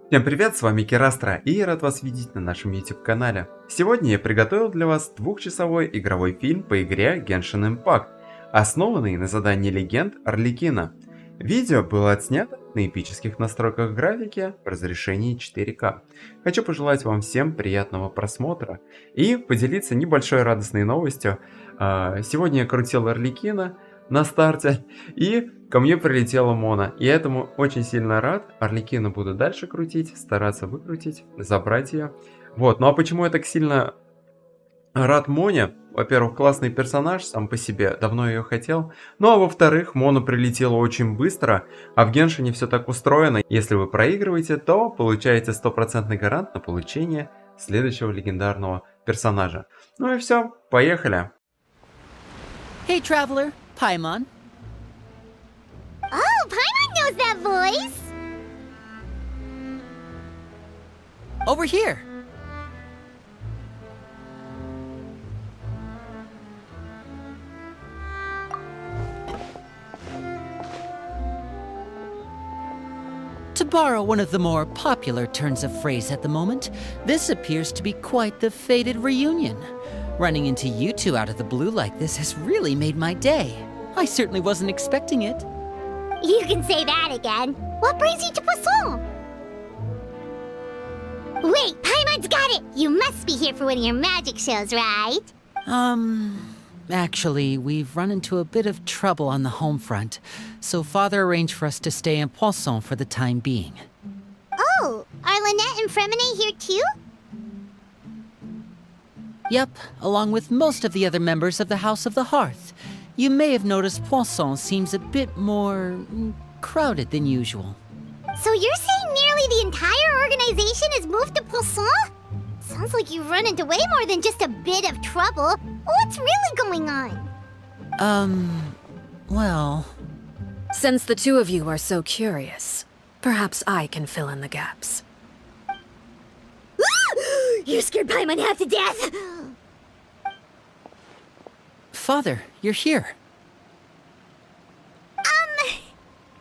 Всем привет, с вами Керастра, и я рад вас видеть на нашем YouTube канале. Сегодня я приготовил для вас двухчасовой игровой фильм по игре Genshin Impact, основанный на задании Легенд Арлекино. Видео было отснято на эпических настройках графики в разрешении 4К. Хочу пожелать вам всем приятного просмотра и поделиться небольшой радостной новостью. Сегодня я крутил Арлекино на старте, и ко мне прилетела Мона. И этому очень сильно рад. Арлекино буду дальше крутить, стараться выкрутить, забрать ее. Вот, ну а почему я так сильно рад Моне? Во-первых, классный персонаж сам по себе, давно ее хотел. Ну а во-вторых, Мона прилетела очень быстро, а в Геншине все так устроено. Если вы проигрываете, то получаете стопроцентный гарант на получение следующего легендарного персонажа. Ну и все, поехали. Hey, traveler, Paimon. Oh, Paimon knows that voice! Over here. To borrow one of the more popular turns of phrase at the moment, this appears to be quite the fated reunion. Running into you two out of the blue like this has really made my day. I certainly wasn't expecting it. You can say that again. What brings you to Poisson? Wait, Paimon's got it! You must be here for one of your magic shows, right? Actually, we've run into a bit of trouble on the home front, so Father arranged for us to stay in Poisson for the time being. Oh, are Lynette and Fréminé here too? Yep, along with most of the other members of the House of the Hearth. You may have noticed Poisson seems a bit more crowded than usual. So you're saying nearly the entire organization has moved to Poisson? Sounds like you've run into way more than just a bit of trouble. What's really going on? Well... Since the two of you are so curious, perhaps I can fill in the gaps. You scared Paimon half to death! Father, you're here.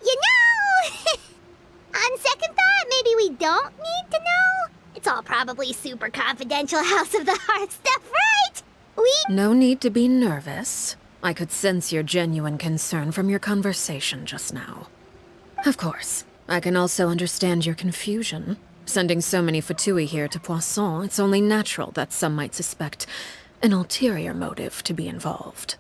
You know... On second thought, maybe we don't need to know? It's all probably super confidential House of the Heart stuff, right? No need to be nervous. I could sense your genuine concern from your conversation just now. Of course, I can also understand your confusion. Sending so many Fatui here to Poisson, it's only natural that some might suspect an ulterior motive to be involved.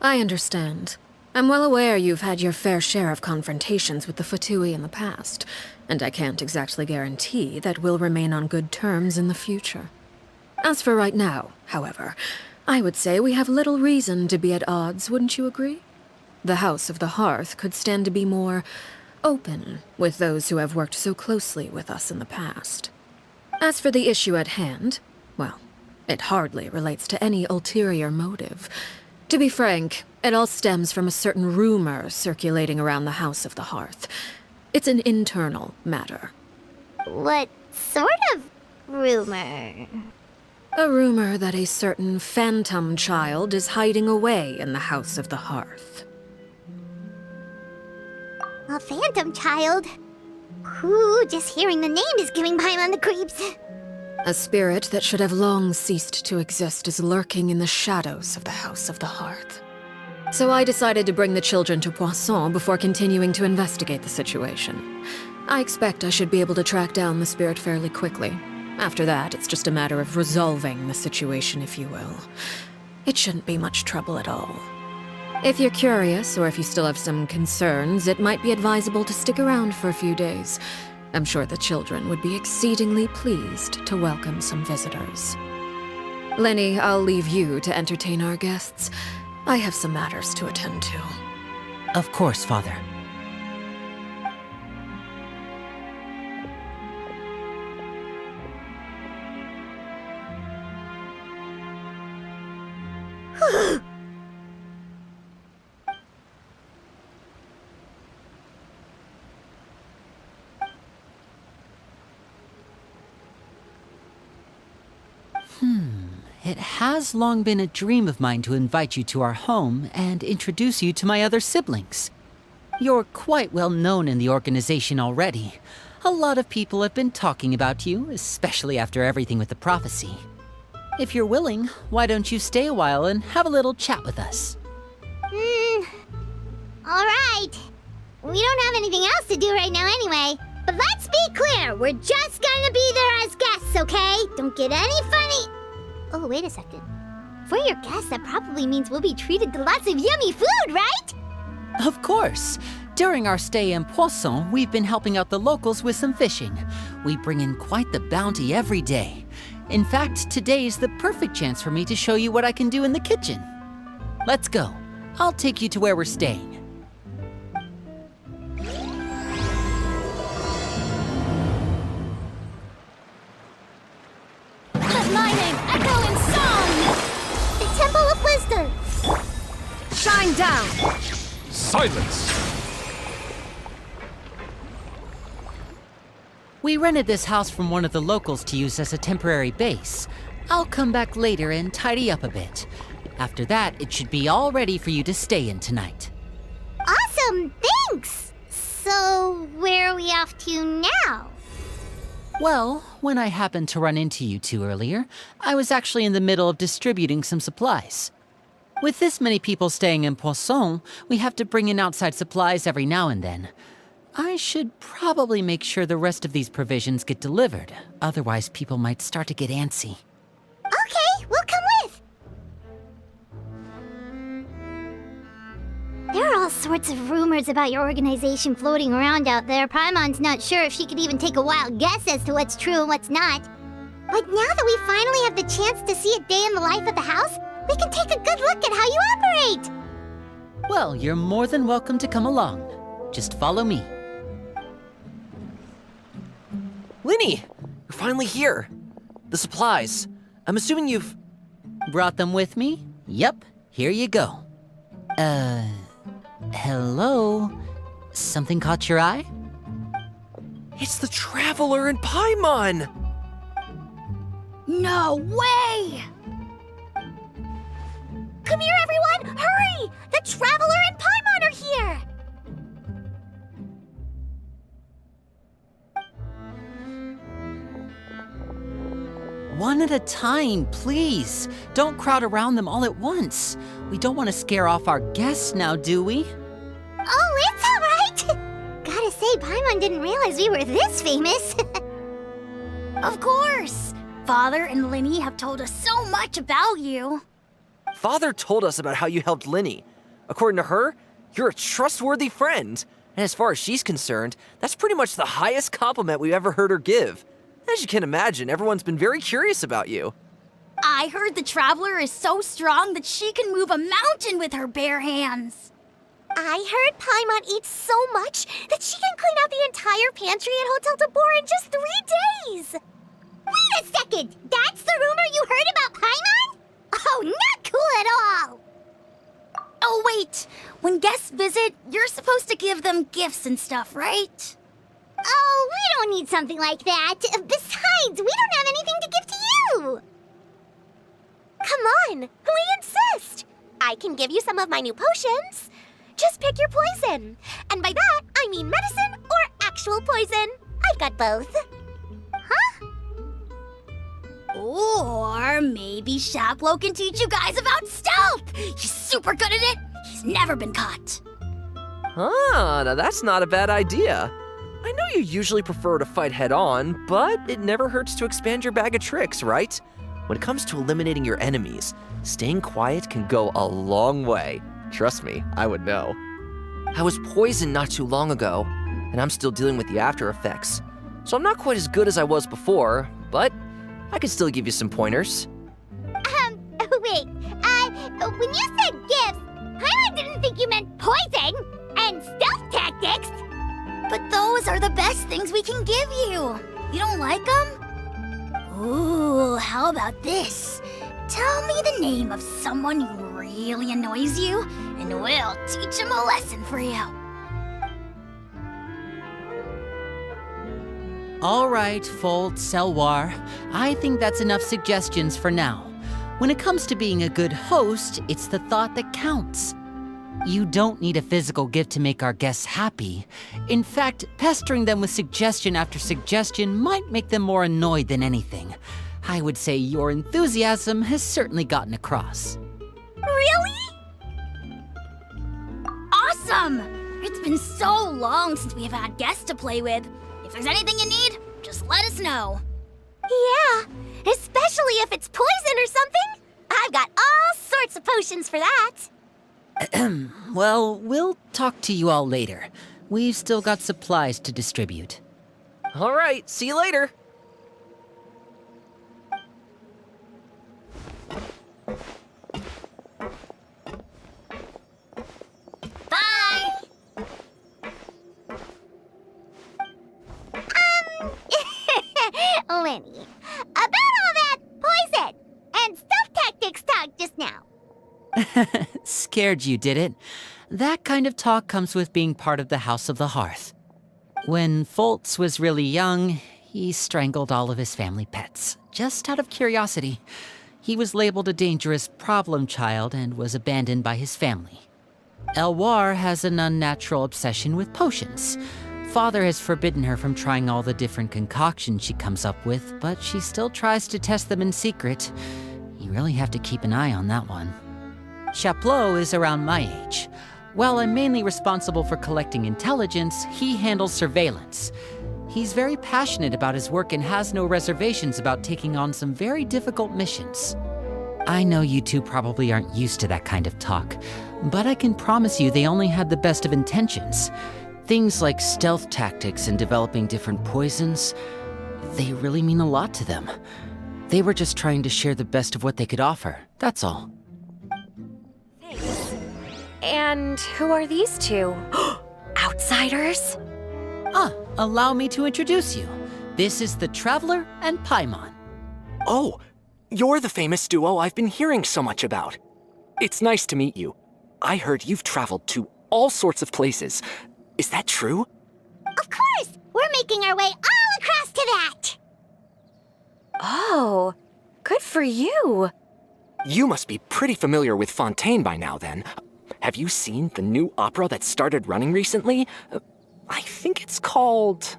I understand. I'm well aware you've had your fair share of confrontations with the Fatui in the past, and I can't exactly guarantee that we'll remain on good terms in the future. As for right now, however, I would say we have little reason to be at odds, wouldn't you agree? The House of the Hearth could stand to be more open with those who have worked so closely with us in the past. As for the issue at hand, well, it hardly relates to any ulterior motive. To be frank, it all stems from a certain rumor circulating around the House of the Hearth. It's an internal matter. What sort of rumor? A rumor that a certain phantom child is hiding away in the House of the Hearth. A phantom child? Ooh, just hearing the name is giving Paimon the creeps. A spirit that should have long ceased to exist is lurking in the shadows of the House of the Hearth. So I decided to bring the children to Poisson before continuing to investigate the situation. I expect I should be able to track down the spirit fairly quickly. After that, it's just a matter of resolving the situation, if you will. It shouldn't be much trouble at all. If you're curious, or if you still have some concerns, it might be advisable to stick around for a few days. I'm sure the children would be exceedingly pleased to welcome some visitors. Lini, I'll leave you to entertain our guests. I have some matters to attend to. Of course, Father. It has long been a dream of mine to invite you to our home and introduce you to my other siblings. You're quite well known in the organization already. A lot of people have been talking about you, especially after everything with the prophecy. If you're willing, why don't you stay a while and have a little chat with us? Alright. We don't have anything else to do right now anyway. But let's be clear, we're just gonna be there as guests, okay? Don't get any funny... Oh, wait a second. For your guests, that probably means we'll be treated to lots of yummy food, right? Of course. During our stay in Poisson, we've been helping out the locals with some fishing. We bring in quite the bounty every day. In fact, today's the perfect chance for me to show you what I can do in the kitchen. Let's go. I'll take you to where we're staying. Let my name echo in song! The Temple of Wisdom! Shine down! Silence! We rented this house from one of the locals to use as a temporary base. I'll come back later and tidy up a bit. After that, it should be all ready for you to stay in tonight. Awesome, thanks! So, where are we off to now? Well, when I happened to run into you two earlier, I was actually in the middle of distributing some supplies. With this many people staying in Poisson, we have to bring in outside supplies every now and then. I should probably make sure the rest of these provisions get delivered, otherwise people might start to get antsy. Okay, we'll come with! There are all sorts of rumors about your organization floating around out there. Paimon's not sure if she could even take a wild guess as to what's true and what's not. But now that we finally have the chance to see a day in the life of the house, we can take a good look at how you operate! Well, you're more than welcome to come along. Just follow me. Lini, you're finally here. The supplies. I'm assuming you've... Brought them with me? Yep, here you go. Hello? Something caught your eye? It's the Traveler and Paimon! No way! Come here, everyone! Hurry! The Traveler and Paimon are here! One at a time, please. Don't crowd around them all at once. We don't want to scare off our guests now, do we? Oh, it's all right! Gotta say, Paimon didn't realize we were this famous. Of course! Father and Lini have told us so much about you. Father told us about how you helped Lini. According to her, you're a trustworthy friend. And as far as she's concerned, that's pretty much the highest compliment we've ever heard her give. As you can imagine, everyone's been very curious about you. I heard the Traveler is so strong that she can move a mountain with her bare hands. I heard Paimon eats so much that she can clean out the entire pantry at Hotel de Boer in just 3 days. Wait a second! That's the rumor you heard about Paimon? Oh, not cool at all! Oh, wait. When guests visit, you're supposed to give them gifts and stuff, right? Oh, we don't need something like that. Besides, we don't have anything to give to you. Come on, we insist. I can give you some of my new potions. Just pick your poison. And by that, I mean medicine or actual poison. I've got both. Huh? Or maybe Shaplo can teach you guys about stealth. He's super good at it. He's never been caught. Ah, now that's not a bad idea. I know you usually prefer to fight head-on, but it never hurts to expand your bag of tricks, right? When it comes to eliminating your enemies, staying quiet can go a long way. Trust me, I would know. I was poisoned not too long ago, and I'm still dealing with the after effects. So I'm not quite as good as I was before, but I can still give you some pointers. Wait, when you said gifts, Paimon didn't think you meant poison and stealth tactics. But those are the best things we can give you. You don't like them? Ooh, how about this? Tell me the name of someone who really annoys you, and we'll teach him a lesson for you. All right, Fold, Selwar. I think that's enough suggestions for now. When it comes to being a good host, it's the thought that counts. You don't need a physical gift to make our guests happy. In fact, pestering them with suggestion after suggestion might make them more annoyed than anything. I would say your enthusiasm has certainly gotten across. Really? Awesome! It's been so long since we have had guests to play with. If there's anything you need, just let us know. Yeah, especially if it's poison or something. I've got all sorts of potions for that. Well, we'll talk to you all later. We've still got supplies to distribute. All right, see you later. Bye! Lini, about all that poison and stealth tactics talk just now. Scared you, did it? That kind of talk comes with being part of the House of the Hearth. When Foltz was really young, he strangled all of his family pets, just out of curiosity. He was labeled a dangerous problem child and was abandoned by his family. Elwar has an unnatural obsession with potions. Father has forbidden her from trying all the different concoctions she comes up with, but she still tries to test them in secret. You really have to keep an eye on that one. Chaplot is around my age. While I'm mainly responsible for collecting intelligence, he handles surveillance. He's very passionate about his work and has no reservations about taking on some very difficult missions. I know you two probably aren't used to that kind of talk, but I can promise you they only had the best of intentions. Things like stealth tactics and developing different poisons, they really mean a lot to them. They were just trying to share the best of what they could offer, that's all. And who are these two? Outsiders? Allow me to introduce you. This is the Traveler and Paimon. Oh, you're the famous duo I've been hearing so much about. It's nice to meet you. I heard you've traveled to all sorts of places. Is that true? Of course! We're making our way all across to that! Oh, good for you. You must be pretty familiar with Fontaine by now, then. Have you seen the new opera that started running recently? I think it's called...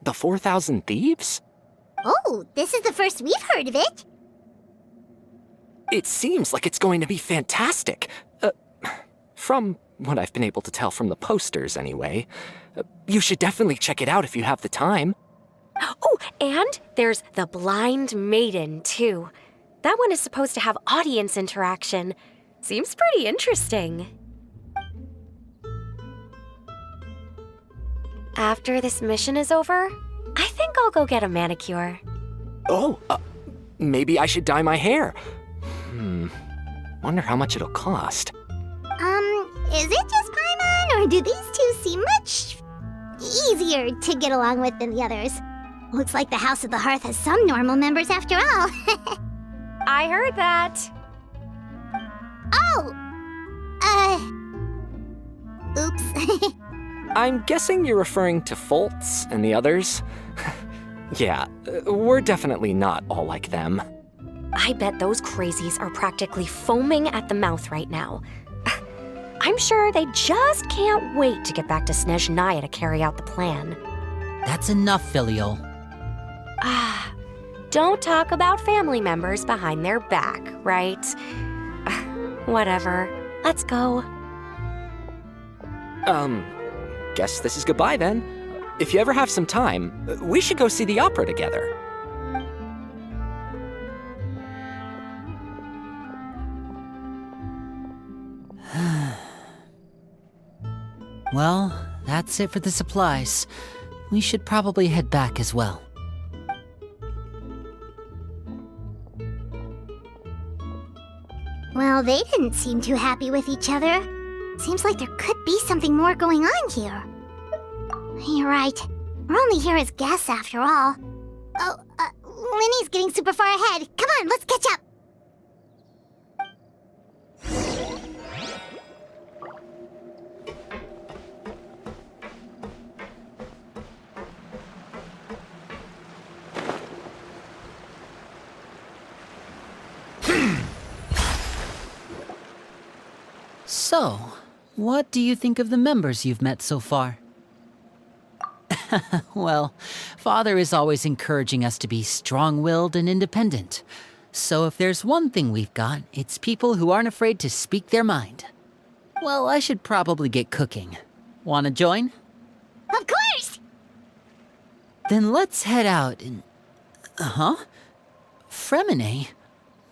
The 4,000 Thieves? Oh, this is the first we've heard of it. It seems like it's going to be fantastic. From what I've been able to tell from the posters, anyway. You should definitely check it out if you have the time. Oh, and there's The Blind Maiden, too. That one is supposed to have audience interaction. Seems pretty interesting. After this mission is over, I think I'll go get a manicure. Oh, maybe I should dye my hair. Wonder how much it'll cost. Is it just Paimon, or do these two seem much easier to get along with than the others? Looks like the House of the Hearth has some normal members after all. I heard that. Oh! Oops. I'm guessing you're referring to Foltz and the others? Yeah, we're definitely not all like them. I bet those crazies are practically foaming at the mouth right now. I'm sure they just can't wait to get back to Snezhnaya to carry out the plan. That's enough, Filial. Don't talk about family members behind their back, right? Whatever. Let's go. Guess this is goodbye then. If you ever have some time, we should go see the opera together. Well, that's it for the supplies. We should probably head back as well. Well, they didn't seem too happy with each other. Seems like there could be something more going on here. You're right. We're only here as guests after all. Oh, Lini's getting super far ahead. Come on, let's catch up. So, what do you think of the members you've met so far? Well, Father is always encouraging us to be strong-willed and independent. So if there's one thing we've got, it's people who aren't afraid to speak their mind. Well, I should probably get cooking. Wanna join? Of course! Then let's head out and... Fréminé?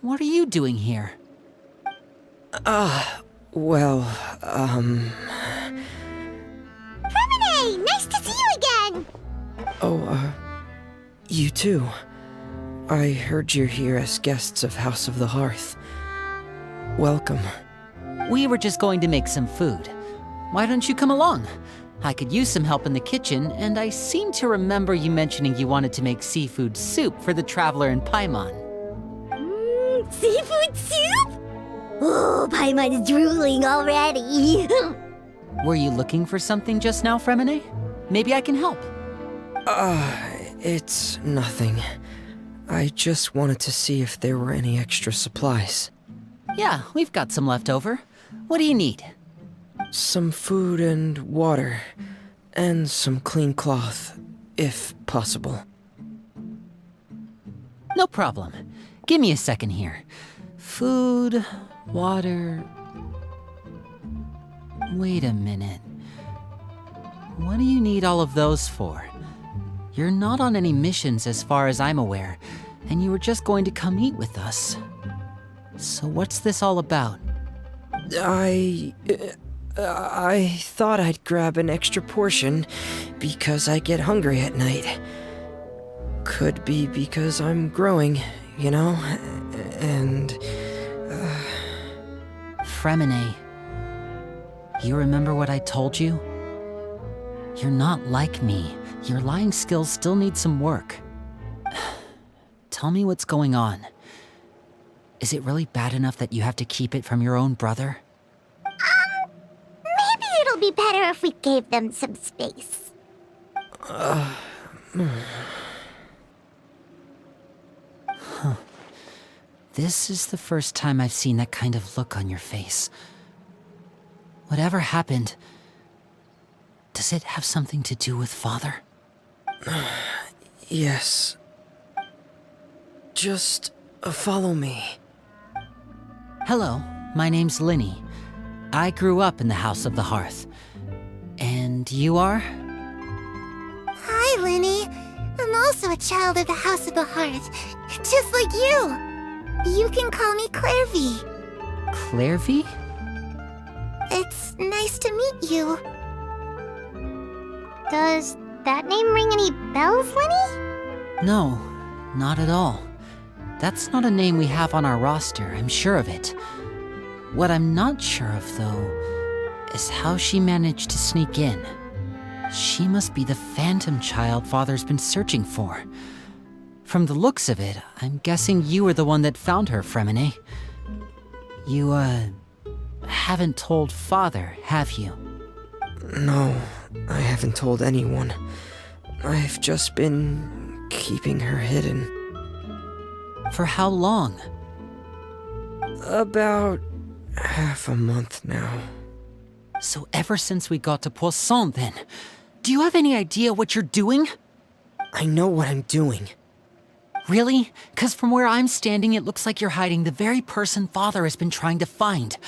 What are you doing here? Fréminé, nice to see you again! You too. I heard you're here as guests of House of the Hearth. Welcome. We were just going to make some food. Why don't you come along? I could use some help in the kitchen, and I seem to remember you mentioning you wanted to make seafood soup for the traveler in Paimon. Seafood soup? Oh, Paimon is drooling already. Were you looking for something just now, Fréminé? Maybe I can help. It's nothing. I just wanted to see if there were any extra supplies. Yeah, we've got some left over. What do you need? Some food and water, and some clean cloth, if possible. No problem. Give me a second here. Food, water... Wait a minute. What do you need all of those for? You're not on any missions as far as I'm aware, and you were just going to come eat with us. So what's this all about? I thought I'd grab an extra portion because I get hungry at night. Could be because I'm growing, you know, and... Fréminé, you remember what I told you? You're not like me. Your lying skills still need some work. Tell me what's going on. Is it really bad enough that you have to keep it from your own brother? Maybe it'll be better if we gave them some space. This is the first time I've seen that kind of look on your face. Whatever happened, does it have something to do with Father? Yes. Just follow me. Hello, my name's Lini. I grew up in the House of the Hearth. And you are? Hi, Lini. I'm also a child of the House of the Hearth, just like you. You can call me Klérvi. Klérvi? It's nice to meet you. Does that name ring any bells, Lini? No, not at all. That's not a name we have on our roster, I'm sure of it. What I'm not sure of, though, is how she managed to sneak in. She must be the phantom child Father's been searching for. From the looks of it, I'm guessing you were the one that found her, Fréminé. You, haven't told Father, have you? No, I haven't told anyone. I've just been keeping her hidden. For how long? About half a month now. So ever since we got to Poisson, then. Do you have any idea what you're doing? I know what I'm doing. Really? 'Cause from where I'm standing, it looks like you're hiding the very person Father has been trying to find.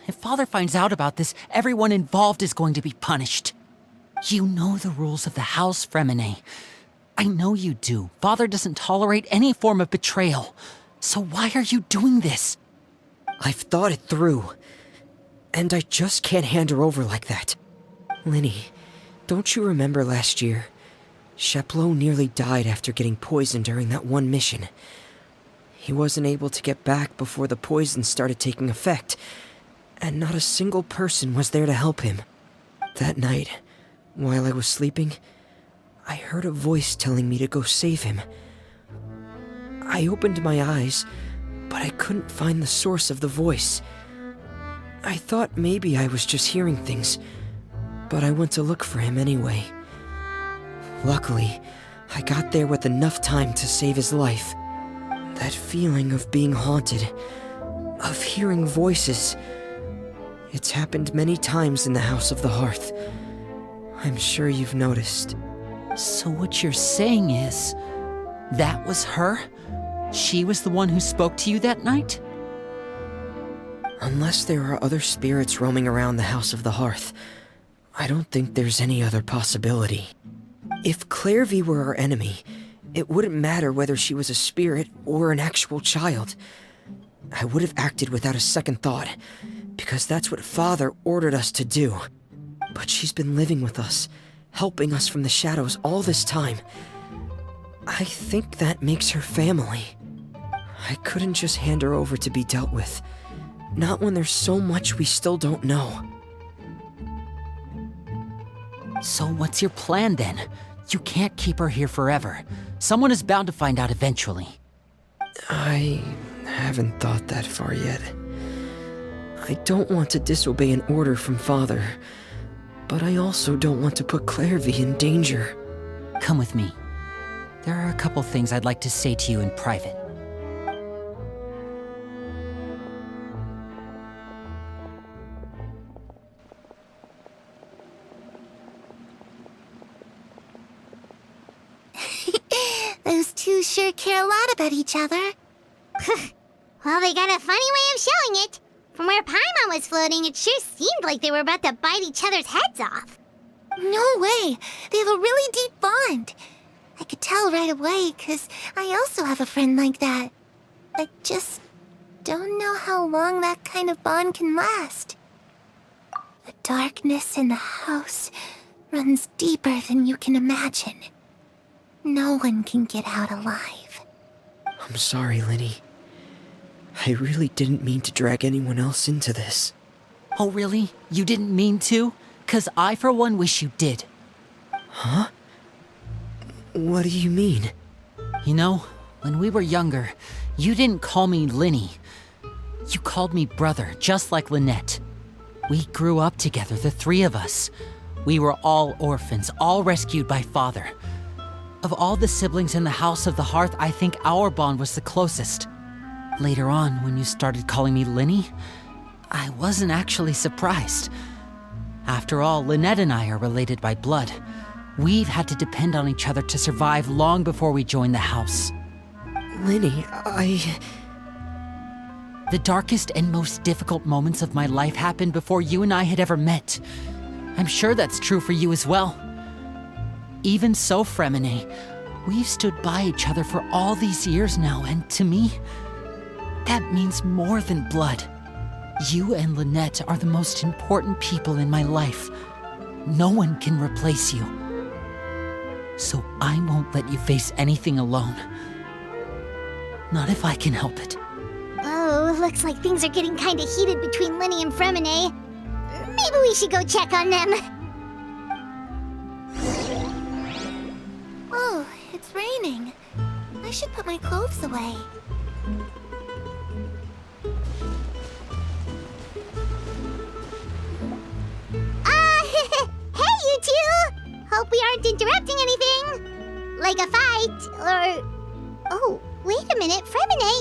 If Father finds out about this, everyone involved is going to be punished. You know the rules of the house, Fréminé. I know you do. Father doesn't tolerate any form of betrayal. So why are you doing this? I've thought it through. And I just can't hand her over like that. Lini, don't you remember last year? Chapleau nearly died after getting poisoned during that one mission. He wasn't able to get back before the poison started taking effect, and not a single person was there to help him. That night, while I was sleeping, I heard a voice telling me to go save him. I opened my eyes, but I couldn't find the source of the voice. I thought maybe I was just hearing things, but I went to look for him anyway. Luckily, I got there with enough time to save his life. That feeling of being haunted, of hearing voices, It's happened many times in the House of the Hearth. I'm sure you've noticed. So what you're saying is, that was her? She was the one who spoke to you that night? Unless there are other spirits roaming around the House of the Hearth, I don't think there's any other possibility. If Klérvi were our enemy, it wouldn't matter whether she was a spirit or an actual child. I would have acted without a second thought, because that's what Father ordered us to do. But she's been living with us, helping us from the shadows all this time. I think that makes her family. I couldn't just hand her over to be dealt with. Not when there's so much we still don't know. So what's your plan then? You can't keep her here forever. Someone is bound to find out eventually. I haven't thought that far yet. I don't want to disobey an order from Father, but I also don't want to put Klérvi in danger. Come with me. There are a couple things I'd like to say to you in private. Those two sure care a lot about each other. Well, they got a funny way of showing it. From where Paimon was floating, it sure seemed like they were about to bite each other's heads off. No way. They have a really deep bond. I could tell right away, because I also have a friend like that. I just don't know how long that kind of bond can last. The darkness in the house runs deeper than you can imagine. No one can get out alive. I'm sorry, Lini. I really didn't mean to drag anyone else into this. Oh really? You didn't mean to? 'Cause I for one wish you did. Huh? What do you mean? You know, when we were younger, you didn't call me Lini. You called me brother, just like Lynette. We grew up together, the three of us. We were all orphans, all rescued by Father. Of all the siblings in the House of the Hearth, I think our bond was the closest. Later on, when you started calling me Lini, I wasn't actually surprised. After all, Lynette and I are related by blood. We've had to depend on each other to survive long before we joined the house. Lini, The darkest and most difficult moments of my life happened before you and I had ever met. I'm sure that's true for you as well. Even so, Fréminé, we've stood by each other for all these years now, and to me, that means more than blood. You and Lynette are the most important people in my life. No one can replace you. So I won't let you face anything alone. Not if I can help it. Oh, looks like things are getting kinda heated between Lini and Fréminé. Maybe we should go check on them. Oh, it's raining. I should put my clothes away. Hey, you two! Hope we aren't interrupting anything. Like a fight, or... Oh, wait a minute, Fréminé.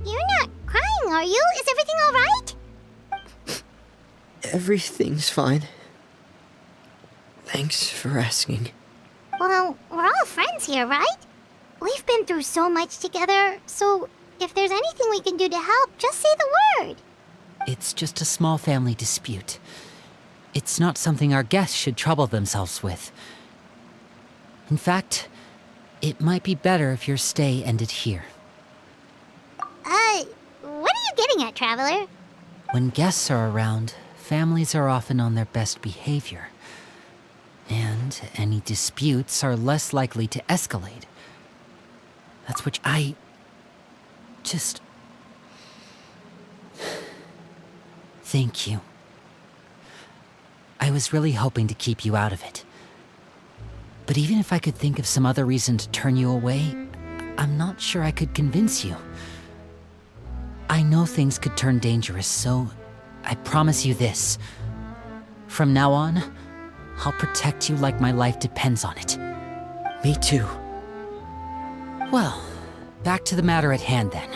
You're not crying, are you? Is everything all right? everything's fine. Thanks for asking. Well, we're all friends here, right? We've been through so much together, so if there's anything we can do to help, just say the word. It's just a small family dispute. It's not something our guests should trouble themselves with. In fact, it might be better if your stay ended here. What are you getting at, Traveler? When guests are around, families are often on their best behavior. And any disputes are less likely to escalate. That's what I... just... Thank you. I was really hoping to keep you out of it. But even if I could think of some other reason to turn you away, I'm not sure I could convince you. I know things could turn dangerous, so I promise you this. From now on, I'll protect you like my life depends on it. Me too. Well, back to the matter at hand then.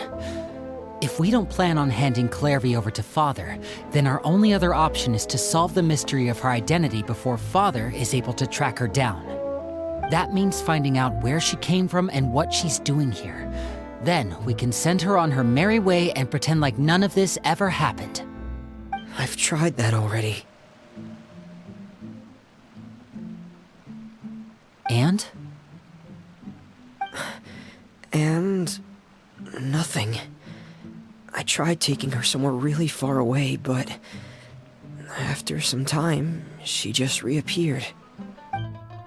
If we don't plan on handing Klérvi over to Father, then our only other option is to solve the mystery of her identity before Father is able to track her down. That means finding out where she came from and what she's doing here. Then we can send her on her merry way and pretend like none of this ever happened. I've tried that already. And? And nothing. I tried taking her somewhere really far away, but after some time, she just reappeared.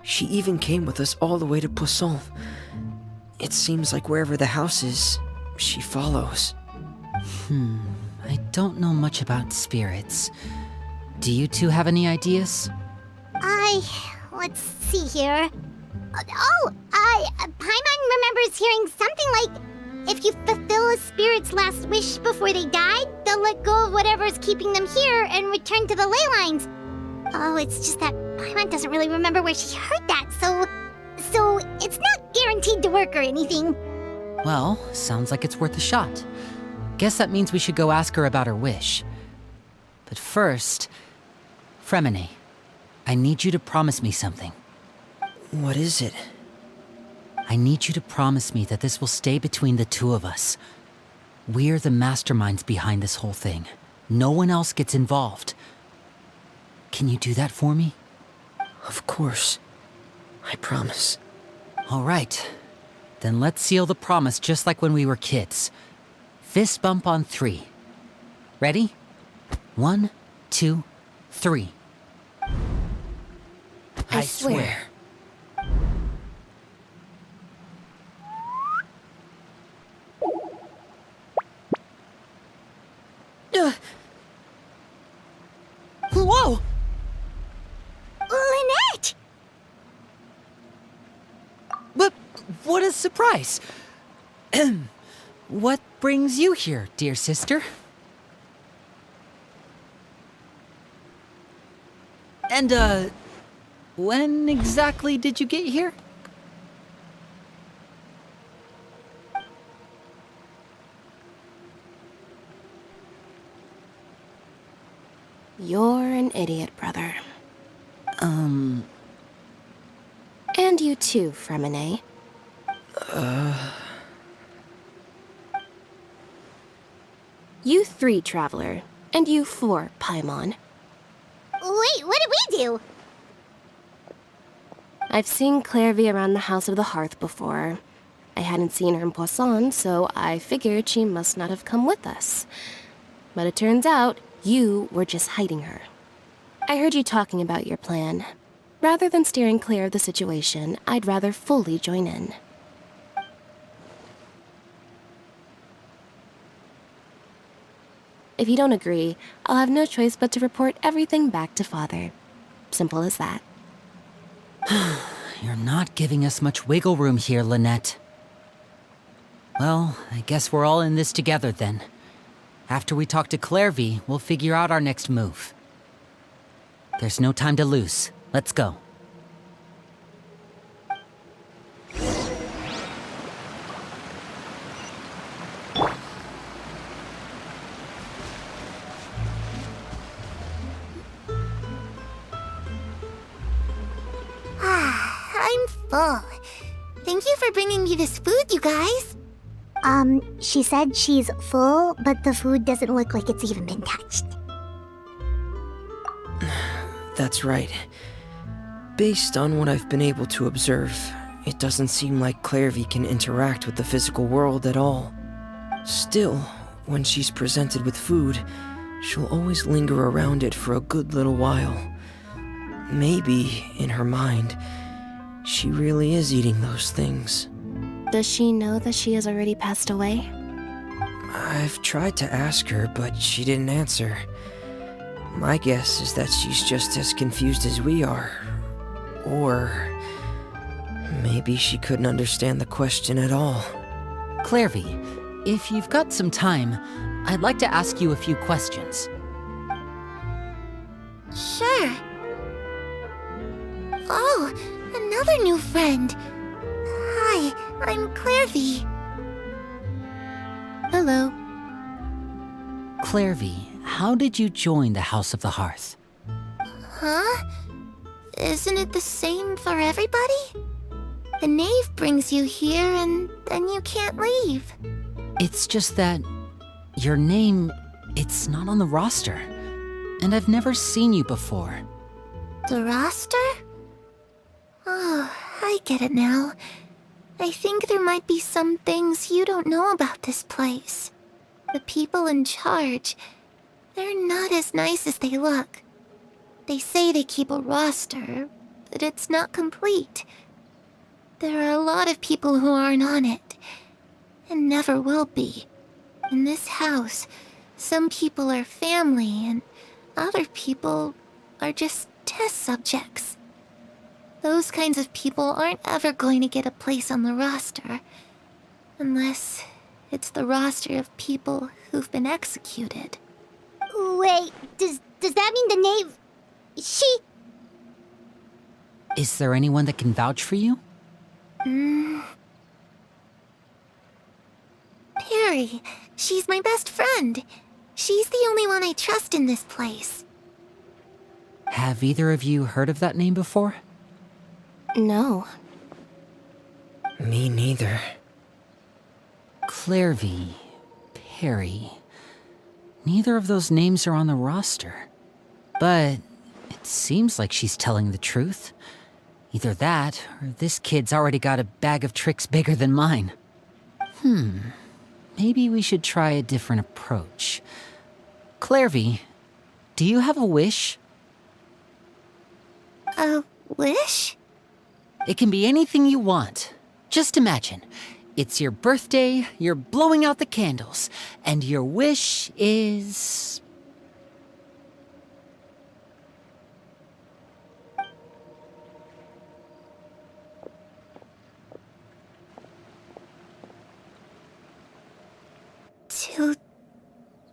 She even came with us all the way to Poisson. It seems like wherever the house is, she follows. I don't know much about spirits. Do you two have any ideas? Let's see here. Paimon remembers hearing something like, if you fulfill a spirit's last wish before they died, they'll let go of whatever's keeping them here and return to the ley lines. Oh, it's just that Paimon doesn't really remember where she heard that, so it's not guaranteed to work or anything. Well, sounds like it's worth a shot. Guess that means we should go ask her about her wish. But first, Fréminé, I need you to promise me something. What is it? I need you to promise me that this will stay between the two of us. We're the masterminds behind this whole thing. No one else gets involved. Can you do that for me? Of course. I promise. All right. Then let's seal the promise just like when we were kids. Fist bump on 3. Ready? 1, 2, 3. I swear. Whoa! Lynette! But what a surprise! What brings you here, dear sister? And, when exactly did you get here? You're an idiot, brother. And you too, Fréminé. You 3, Traveler. And you 4, Paimon. Wait, what did we do? I've seen Klérvi around the House of the Hearth before. I hadn't seen her in Poisson, so I figured she must not have come with us. But it turns out, you were just hiding her. I heard you talking about your plan. Rather than steering clear of the situation, I'd rather fully join in. If you don't agree, I'll have no choice but to report everything back to Father. Simple as that. You're not giving us much wiggle room here, Lynettt. Well, I guess we're all in this together then. After we talk to Klérvi, we'll figure out our next move. There's no time to lose. Let's go. I'm full. Thank you for bringing me this food, you guys. She said she's full, but the food doesn't look like it's even been touched. That's right. Based on what I've been able to observe, it doesn't seem like Klérvi can interact with the physical world at all. Still, when she's presented with food, she'll always linger around it for a good little while. Maybe, in her mind, she really is eating those things. Does she know that she has already passed away? I've tried to ask her, but she didn't answer. My guess is that she's just as confused as we are. Or maybe she couldn't understand the question at all. Klérvi, if you've got some time, I'd like to ask you a few questions. Sure. Oh, another new friend. Hi, I'm Klérvi. Hello. Klærvi, how did you join the House of the Hearth? Huh? Isn't it the same for everybody? The knave brings you here and then you can't leave. It's just that your name, it's not on the roster. And I've never seen you before. The roster? Oh, I get it now. I think there might be some things you don't know about this place. The people in charge, they're not as nice as they look. They say they keep a roster, but it's not complete. There are a lot of people who aren't on it, and never will be. In this house, some people are family, and other people are just test subjects. Those kinds of people aren't ever going to get a place on the roster, unless it's the roster of people who've been executed. Wait, does that mean the knave... she... Is there anyone that can vouch for you? Perry, she's my best friend. She's the only one I trust in this place. Have either of you heard of that name before? No. Me neither. Klærvi, Perry. Neither of those names are on the roster. But it seems like she's telling the truth. Either that, or this kid's already got a bag of tricks bigger than mine. Maybe we should try a different approach. Klærvi, do you have a wish? A wish? It can be anything you want. Just imagine. It's your birthday, you're blowing out the candles, and your wish is...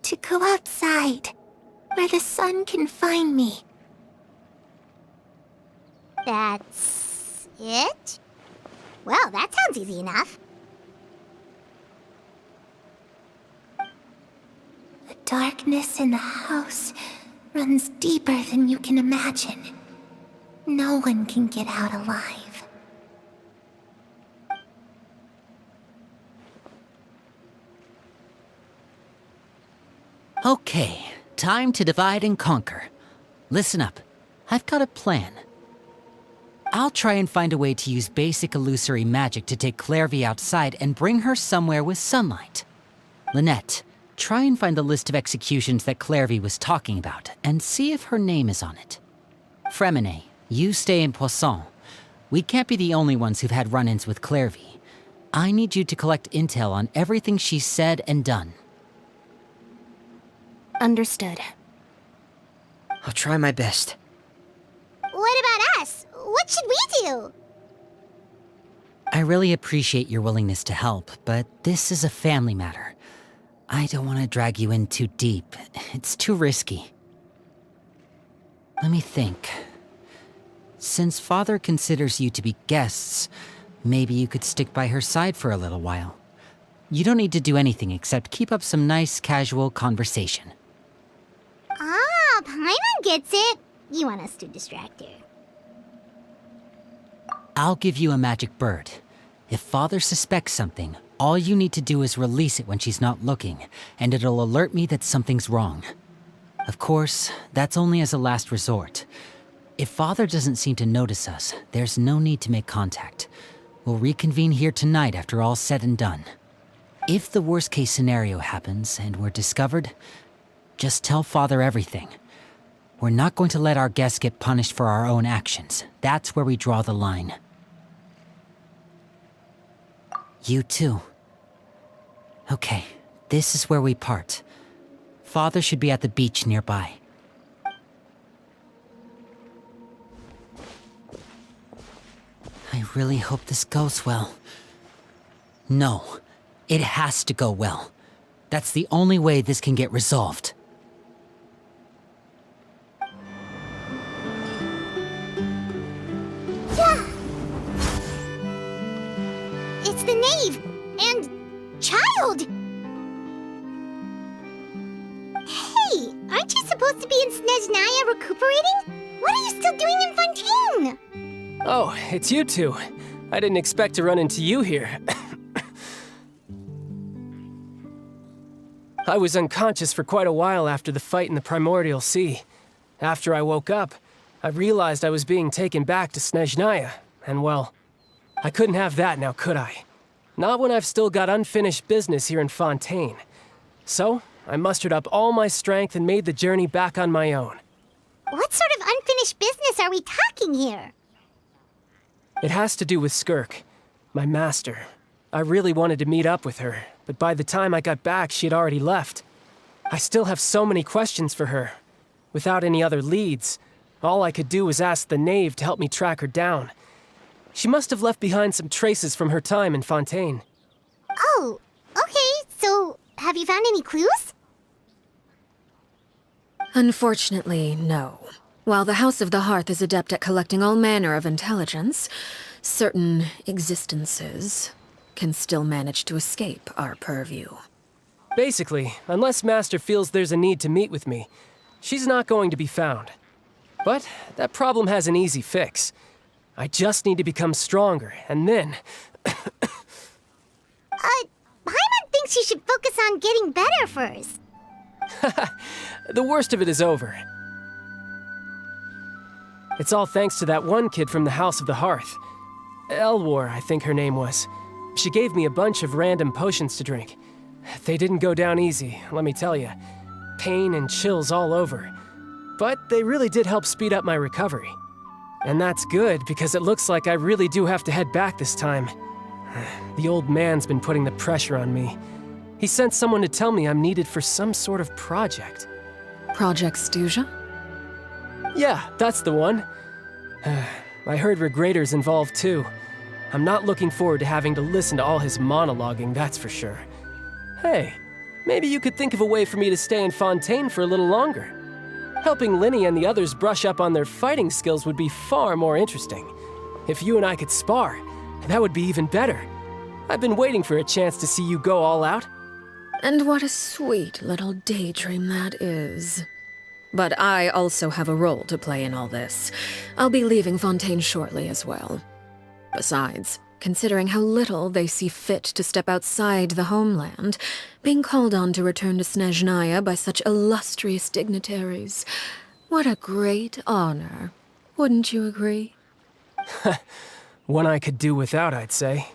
To go outside, where the sun can find me. That's... it? Well, that sounds easy enough. The darkness in the house runs deeper than you can imagine. No one can get out alive. Okay, time to divide and conquer. Listen up, I've got a plan. I'll try and find a way to use basic illusory magic to take Klærvi outside and bring her somewhere with sunlight. Lynette, try and find the list of executions that Klærvi was talking about and see if her name is on it. Frémine, you stay in Poisson. We can't be the only ones who've had run-ins with Klærvi. I need you to collect intel on everything she's said and done. Understood. I'll try my best. What about us? What should we do? I really appreciate your willingness to help, but this is a family matter. I don't want to drag you in too deep. It's too risky. Let me think. Since Father considers you to be guests, maybe you could stick by her side for a little while. You don't need to do anything except keep up some nice, casual conversation. Ah, Paimon gets it. You want us to distract her. I'll give you a magic bird. If Father suspects something, all you need to do is release it when she's not looking, and it'll alert me that something's wrong. Of course, that's only as a last resort. If Father doesn't seem to notice us, there's no need to make contact. We'll reconvene here tonight after all's said and done. If the worst-case scenario happens and we're discovered, just tell Father everything. We're not going to let our guests get punished for our own actions. That's where we draw the line. You too. Okay, this is where we part. Father should be at the beach nearby. I really hope this goes well. No, it has to go well. That's the only way this can get resolved. It's the knave and child. supposed to be in Snezhnaya recuperating? What are you still doing in Fontaine? Oh, it's you two. I didn't expect to run into you here. I was unconscious for quite a while after the fight in the Primordial Sea. After I woke up, I realized I was being taken back to Snezhnaya, and well, I couldn't have that now, could I? Not when I've still got unfinished business here in Fontaine. So, I mustered up all my strength and made the journey back on my own. What sort of unfinished business are we talking here? It has to do with Skirk, my master. I really wanted to meet up with her, but by the time I got back, she had already left. I still have so many questions for her. Without any other leads, all I could do was ask the knave to help me track her down. She must have left behind some traces from her time in Fontaine. Oh, okay, so have you found any clues? Unfortunately, no. While the House of the Hearth is adept at collecting all manner of intelligence, certain existences can still manage to escape our purview. Basically, unless Master feels there's a need to meet with me, she's not going to be found. But that problem has an easy fix. I just need to become stronger, and then... Paimon thinks you should focus on getting better first. The worst of it is over. It's all thanks to that one kid from the House of the Hearth. Elwar, I think her name was. She gave me a bunch of random potions to drink. They didn't go down easy, let me tell you. Pain and chills all over. But they really did help speed up my recovery. And that's good, because it looks like I really do have to head back this time. The old man's been putting the pressure on me. He sent someone to tell me I'm needed for some sort of project. Project Stuja? Yeah, that's the one. I heard Regrader's involved too. I'm not looking forward to having to listen to all his monologuing, that's for sure. Hey, maybe you could think of a way for me to stay in Fontaine for a little longer. Helping Lini and the others brush up on their fighting skills would be far more interesting. If you and I could spar, that would be even better. I've been waiting for a chance to see you go all out. And what a sweet little daydream that is. But I also have a role to play in all this. I'll be leaving Fontaine shortly as well. Besides, considering how little they see fit to step outside the homeland, being called on to return to Snezhnaya by such illustrious dignitaries, what a great honor. Wouldn't you agree? One I could do without, I'd say.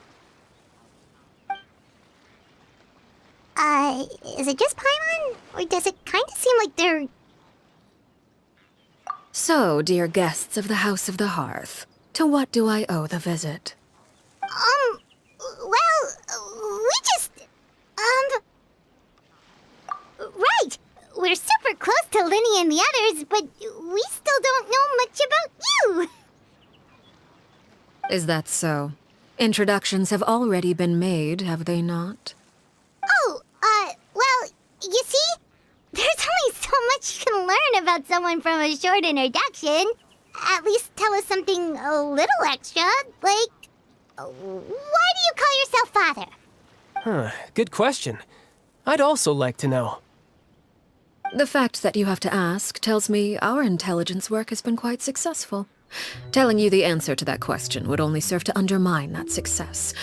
Is it just Paimon? Or does it kind of seem like they're... So, dear guests of the House of the Hearth, to what do I owe the visit? Well, we just... Right! We're super close to Lini and the others, but we still don't know much about you! Is that so? Introductions have already been made, have they not? Oh, well, you see? There's only so much you can learn about someone from a short introduction. At least tell us something a little extra, like... Why do you call yourself father? Huh, good question. I'd also like to know. The fact that you have to ask tells me our intelligence work has been quite successful. Telling you the answer to that question would only serve to undermine that success.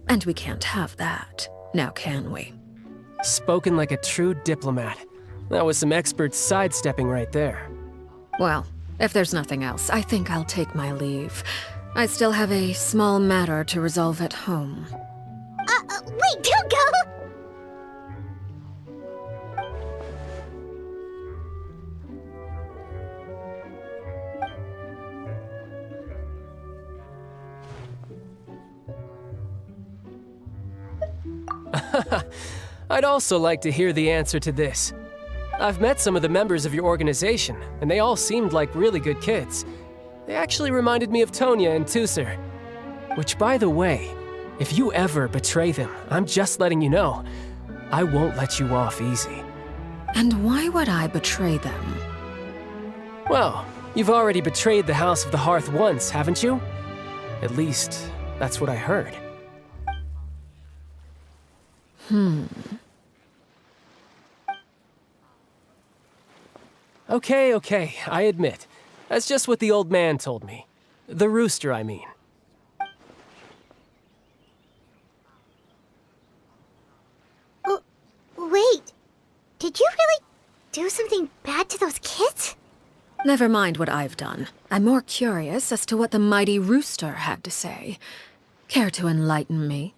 And we can't have that, now can we? Spoken like a true diplomat. That was some expert sidestepping right there. Well, if there's nothing else, I think I'll take my leave. I still have a small matter to resolve at home. Wait, don't go! I'd also like to hear the answer to this. I've met some of the members of your organization, and they all seemed like really good kids. They actually reminded me of Tonya and Tusser. Which, by the way, if you ever betray them, I'm just letting you know, I won't let you off easy. And why would I betray them? Well, you've already betrayed the House of the Hearth once, haven't you? At least, that's what I heard. Okay, I admit. That's just what the old man told me. The rooster, I mean. Wait, did you really do something bad to those kids? Never mind what I've done. I'm more curious as to what the mighty rooster had to say. Care to enlighten me?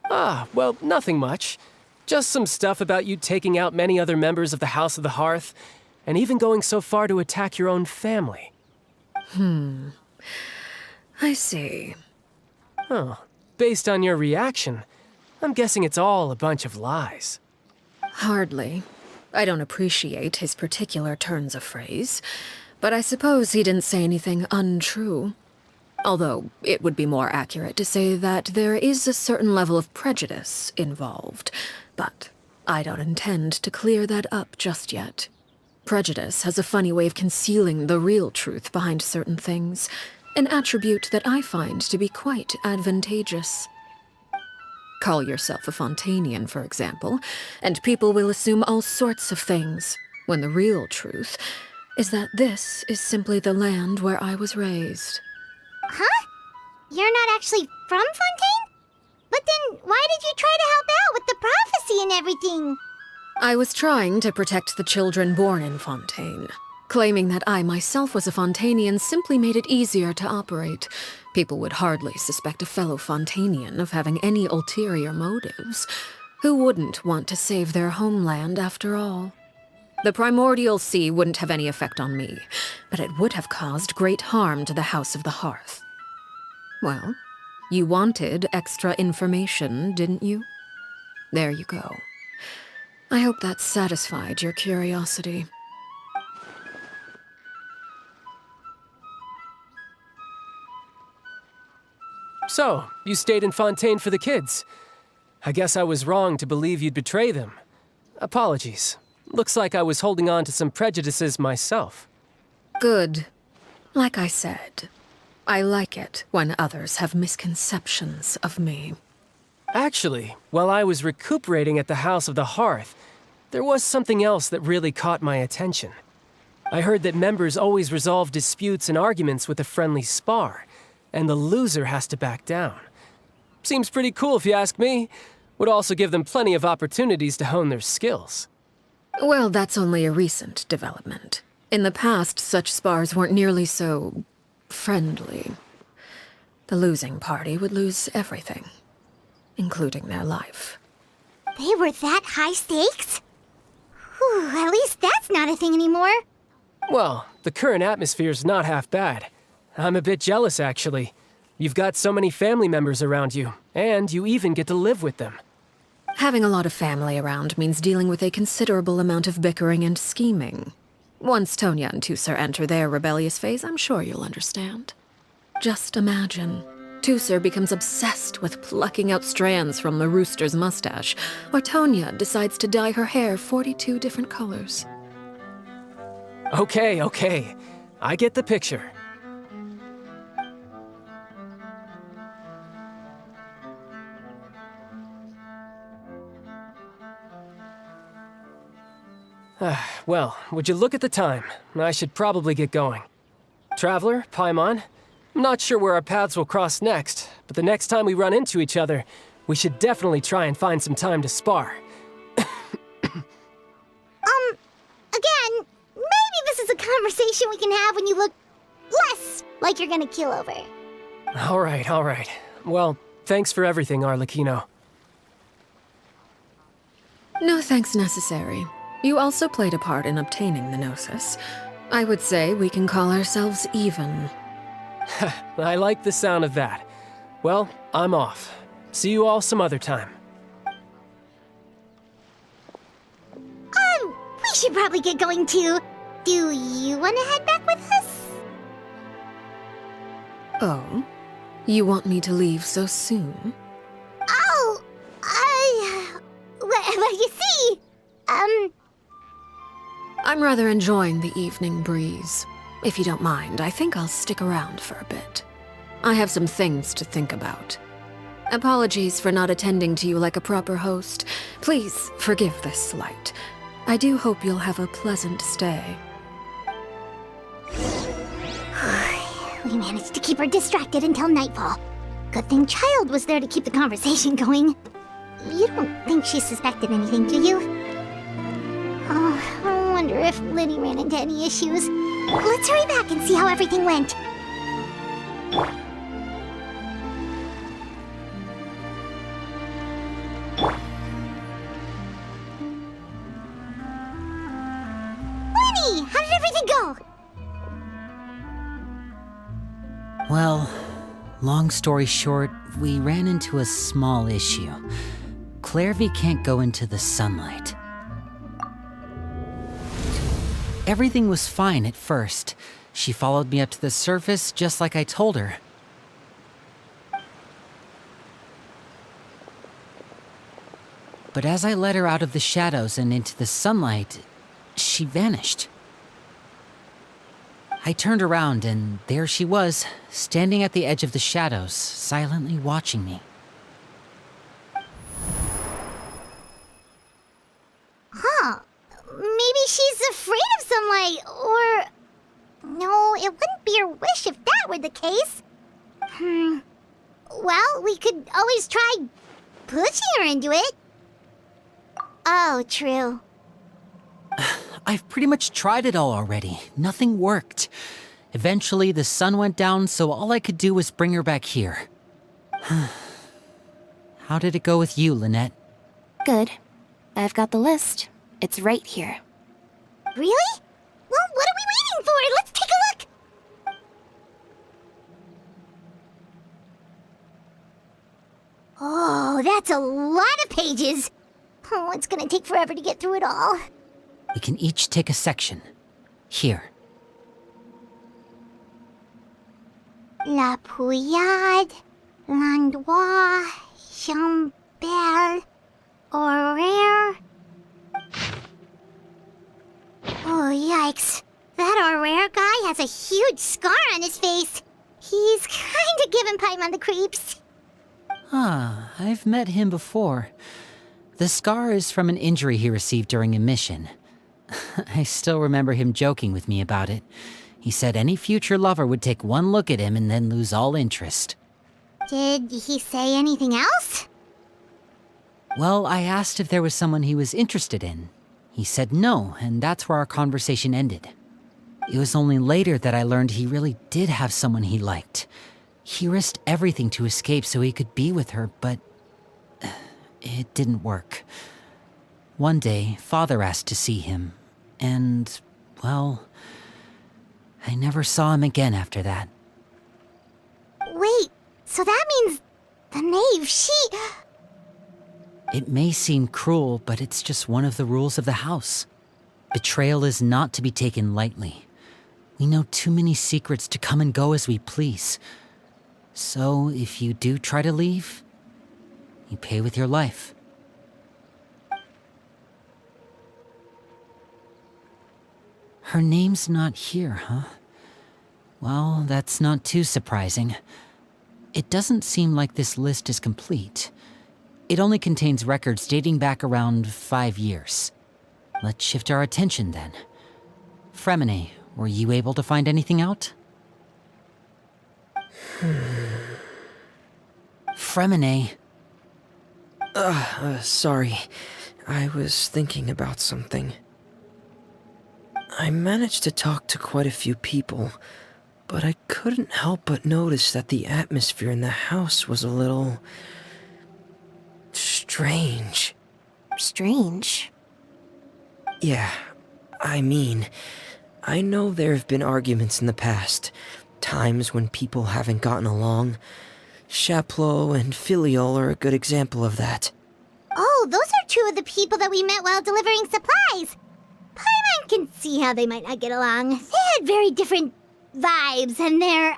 Well, nothing much. Just some stuff about you taking out many other members of the House of the Hearth, and even going so far to attack your own family. I see. Oh, based on your reaction, I'm guessing it's all a bunch of lies. Hardly. I don't appreciate his particular turns of phrase, but I suppose he didn't say anything untrue. Although, it would be more accurate to say that there is a certain level of prejudice involved, but I don't intend to clear that up just yet. Prejudice has a funny way of concealing the real truth behind certain things, an attribute that I find to be quite advantageous. Call yourself a Fontanian, for example, and people will assume all sorts of things, when the real truth is that this is simply the land where I was raised. Huh? You're not actually from Fontaine? But then why did you try to help out with the prophecy and everything? I was trying to protect the children born in Fontaine. Claiming that I myself was a Fontanian simply made it easier to operate. People would hardly suspect a fellow Fontanian of having any ulterior motives. Who wouldn't want to save their homeland after all? The primordial sea wouldn't have any effect on me, but it would have caused great harm to the House of the Hearth. Well, you wanted extra information, didn't you? There you go. I hope that satisfied your curiosity. So, you stayed in Fontaine for the kids. I guess I was wrong to believe you'd betray them. Apologies. Looks like I was holding on to some prejudices myself. Good. Like I said, I like it when others have misconceptions of me. Actually, while I was recuperating at the House of the Hearth, there was something else that really caught my attention. I heard that members always resolve disputes and arguments with a friendly spar, and the loser has to back down. Seems pretty cool if you ask me. Would also give them plenty of opportunities to hone their skills. Well, that's only a recent development. In the past, such spars weren't nearly so friendly. The losing party would lose everything, including their life. They were that high stakes? Whew, at least that's not a thing anymore. Well, the current atmosphere's not half bad. I'm a bit jealous, actually. You've got so many family members around you, and you even get to live with them. Having a lot of family around means dealing with a considerable amount of bickering and scheming. Once Tonya and Tusser enter their rebellious phase, I'm sure you'll understand. Just imagine. Tusser becomes obsessed with plucking out strands from the rooster's mustache, or Tonya decides to dye her hair 42 different colors. Okay. I get the picture. Well, would you look at the time? I should probably get going. Traveler, Paimon, I'm not sure where our paths will cross next, but the next time we run into each other, we should definitely try and find some time to spar. Again, maybe this is a conversation we can have when you look less like you're gonna kill over. All right. Well, thanks for everything, Arлекино. No thanks necessary. You also played a part in obtaining the Gnosis. I would say we can call ourselves even. I like the sound of that. Well, I'm off. See you all some other time. We should probably get going too. Do you want to head back with us? Oh? You want me to leave so soon? Oh, well, you see, I'm rather enjoying the evening breeze. If you don't mind, I think I'll stick around for a bit. I have some things to think about. Apologies for not attending to you like a proper host. Please forgive this slight. I do hope you'll have a pleasant stay. We managed to keep her distracted until nightfall. Good thing Child was there to keep the conversation going. You don't think she suspected anything, do you? Oh, I wonder if Lini ran into any issues. Let's hurry back and see how everything went. Lini, how did everything go? Well, long story short, we ran into a small issue. Klærvi can't go into the sunlight. Everything was fine at first. She followed me up to the surface just like I told her. But as I led her out of the shadows and into the sunlight, she vanished. I turned around and there she was, standing at the edge of the shadows, silently watching me. Huh. Maybe she's afraid of sunlight, or... No, it wouldn't be her wish if that were the case. Well, we could always try pushing her into it. Oh, true. I've pretty much tried it all already. Nothing worked. Eventually, the sun went down, so all I could do was bring her back here. How did it go with you, Lynette? Good. I've got the list. It's right here. Really? Well, what are we waiting for? Let's take a look! Oh, that's a lot of pages. Oh, it's gonna take forever to get through it all. We can each take a section. Here. La Pouillade, L'Endroit, Chambel, Horaire. Oh, yikes. That Horaire guy has a huge scar on his face. He's kinda giving Paimon the creeps. Ah, I've met him before. The scar is from an injury he received during a mission. I still remember him joking with me about it. He said any future lover would take one look at him and then lose all interest. Did he say anything else? Well, I asked if there was someone he was interested in. He said no, and that's where our conversation ended. It was only later that I learned he really did have someone he liked. He risked everything to escape so he could be with her, but it didn't work. One day, Father asked to see him, and, well, I never saw him again after that. Wait, so that means the knave, she... It may seem cruel, but it's just one of the rules of the house. Betrayal is not to be taken lightly. We know too many secrets to come and go as we please. So, if you do try to leave, you pay with your life. Her name's not here, huh? Well, that's not too surprising. It doesn't seem like this list is complete. It only contains records dating back around 5 years. Let's shift our attention then. Fréminé, were you able to find anything out? Fréminé. Sorry. I was thinking about something. I managed to talk to quite a few people, but I couldn't help but notice that the atmosphere in the house was a little... strange. Strange? Yeah, I mean, I know there have been arguments in the past, times when people haven't gotten along. Chaplot and Filiol are a good example of that. Oh, those are two of the people that we met while delivering supplies. Paimon can see how they might not get along. They had very different vibes, and their,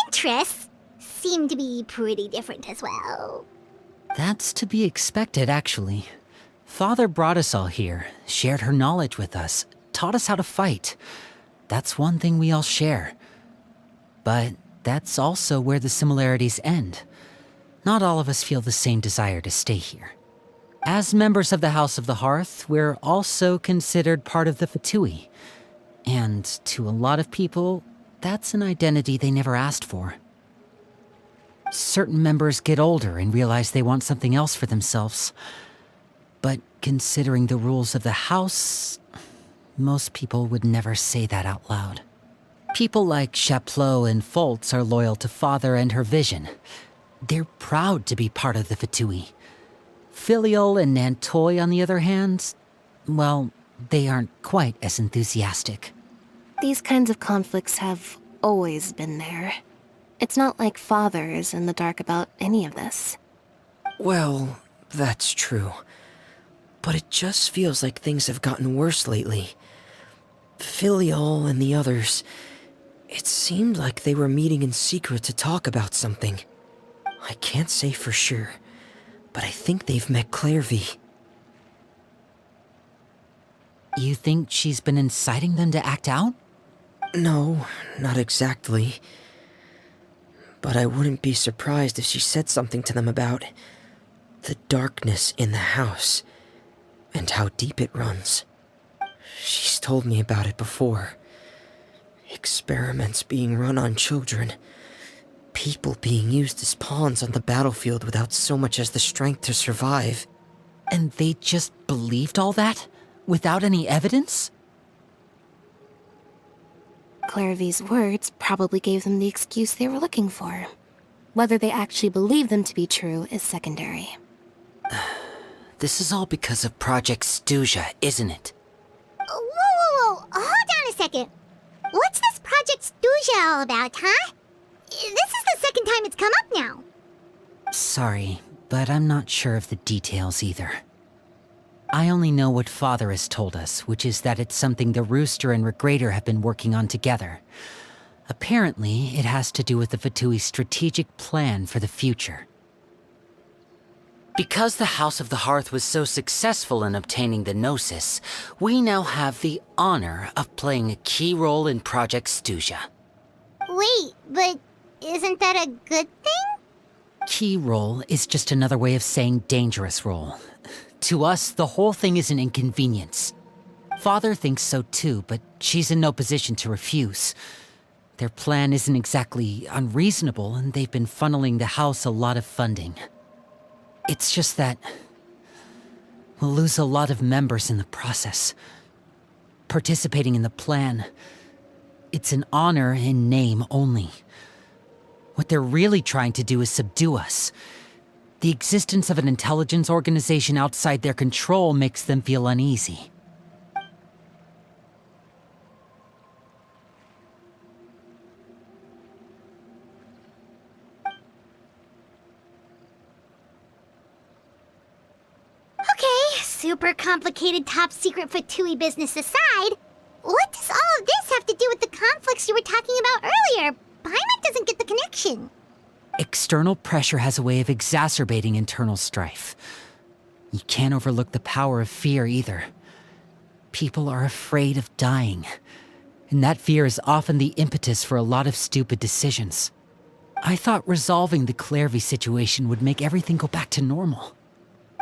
interests seem to be pretty different as well. That's to be expected, actually. Father brought us all here, shared her knowledge with us, taught us how to fight. That's one thing we all share. But that's also where the similarities end. Not all of us feel the same desire to stay here. As members of the House of the Hearth, we're also considered part of the Fatui. And to a lot of people, that's an identity they never asked for. Certain members get older and realize they want something else for themselves. But considering the rules of the house, most people would never say that out loud. People like Chaplot and Foltz are loyal to Father and her vision. They're proud to be part of the Fatui. Filial and Nantoy, on the other hand, well, they aren't quite as enthusiastic. These kinds of conflicts have always been there. It's not like Father is in the dark about any of this. Well, that's true. But it just feels like things have gotten worse lately. Filial and the others, it seemed like they were meeting in secret to talk about something. I can't say for sure, but I think they've met Klérvi. You think she's been inciting them to act out? No, not exactly. But I wouldn't be surprised if she said something to them about the darkness in the house and how deep it runs. She's told me about it before. Experiments being run on children. People being used as pawns on the battlefield without so much as the strength to survive. And they just believed all that? Without any evidence? Klérvi's words probably gave them the excuse they were looking for. Whether they actually believe them to be true is secondary. This is all because of Project Stuja, isn't it? Whoa. Hold on a second. What's this Project Stuja all about, huh? This is the second time it's come up now. Sorry, but I'm not sure of the details either. I only know what Father has told us, which is that it's something the Rooster and Regrator have been working on together. Apparently, it has to do with the Fatui's strategic plan for the future. Because the House of the Hearth was so successful in obtaining the Gnosis, we now have the honor of playing a key role in Project Stuja. Wait, but isn't that a good thing? Key role is just another way of saying dangerous role. To us, the whole thing is an inconvenience. Father thinks so too, but she's in no position to refuse. Their plan isn't exactly unreasonable, and they've been funneling the house a lot of funding. It's just that we'll lose a lot of members in the process. Participating in the plan, it's an honor in name only. What they're really trying to do is subdue us. The existence of an intelligence organization outside their control makes them feel uneasy. Okay, super complicated top secret Fatui business aside, what does all of this have to do with the conflicts you were talking about earlier? Paimon doesn't get the connection. External pressure has a way of exacerbating internal strife. You can't overlook the power of fear either. People are afraid of dying, and that fear is often the impetus for a lot of stupid decisions. I thought resolving the Klérvi situation would make everything go back to normal,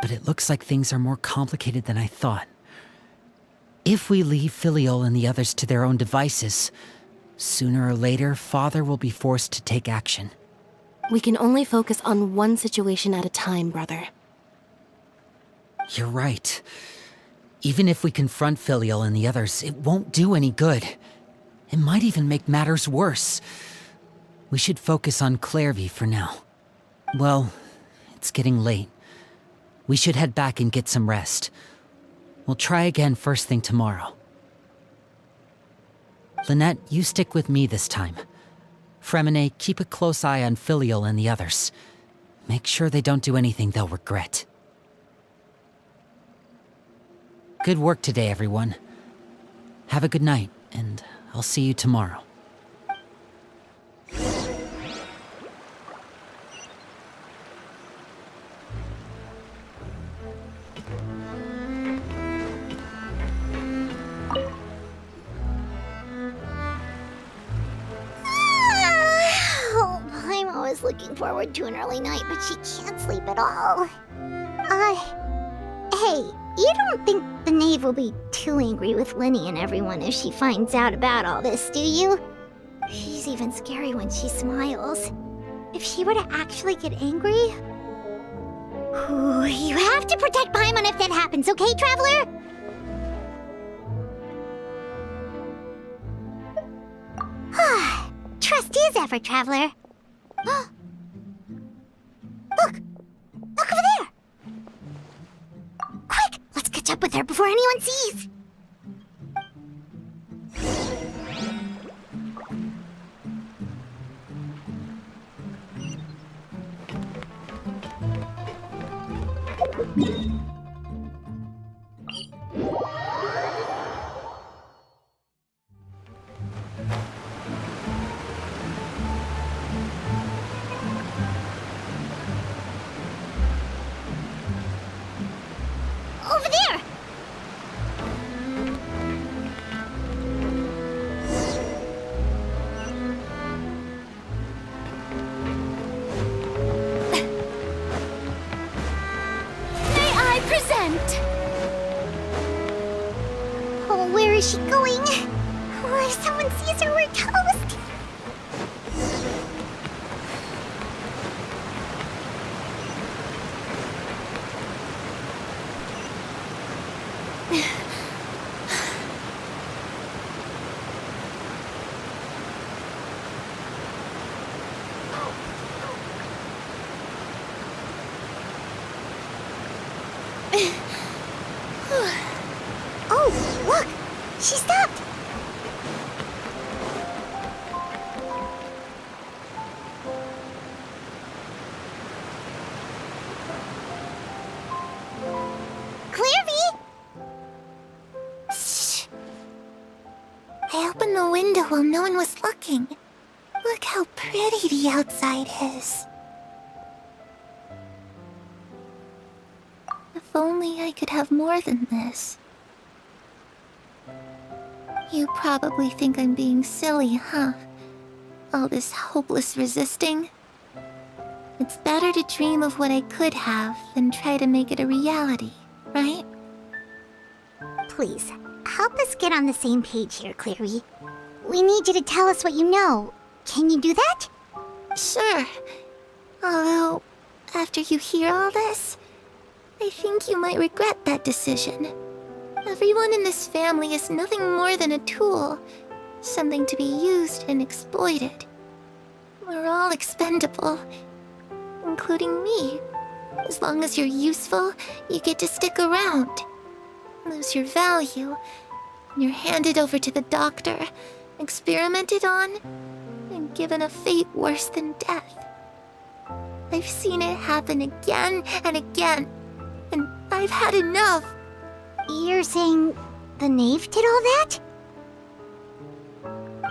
but it looks like things are more complicated than I thought. If we leave Filial and the others to their own devices, sooner or later, Father will be forced to take action. We can only focus on one situation at a time, brother. You're right. Even if we confront Filial and the others, it won't do any good. It might even make matters worse. We should focus on Klérvi for now. Well, it's getting late. We should head back and get some rest. We'll try again first thing tomorrow. Lynette, you stick with me this time. Fréminé, keep a close eye on Filial and the others. Make sure they don't do anything they'll regret. Good work today, everyone. Have a good night, and I'll see you tomorrow. Looking forward to an early night, but she can't sleep at all. Hey, you don't think the knave will be too angry with Lini and everyone if she finds out about all this, do you? She's even scary when she smiles. If she were to actually get angry... Ooh, you have to protect Paimon if that happens, okay, Traveler? Trust is ever, Traveler. Look! Look over there! Quick! Let's catch up with her before anyone sees! Over there! May I present? Oh, where is she going? Oh, if someone sees her, we're toast! Oh, look! She stopped! Klirvi! Shh! I opened the window while no one was looking. Look how pretty the outside is. If only I could have more than this. You probably think I'm being silly, huh? All this hopeless resisting? It's better to dream of what I could have than try to make it a reality, right? Please, help us get on the same page here, Klirvi. We need you to tell us what you know. Can you do that? Sure. Although, after you hear all this, I think you might regret that decision. Everyone in this family is nothing more than a tool, something to be used and exploited. We're all expendable, including me. As long as you're useful, you get to stick around. Lose your value, and you're handed over to the doctor, experimented on, and given a fate worse than death. I've seen it happen again and again, and I've had enough. You're saying the knave did all that?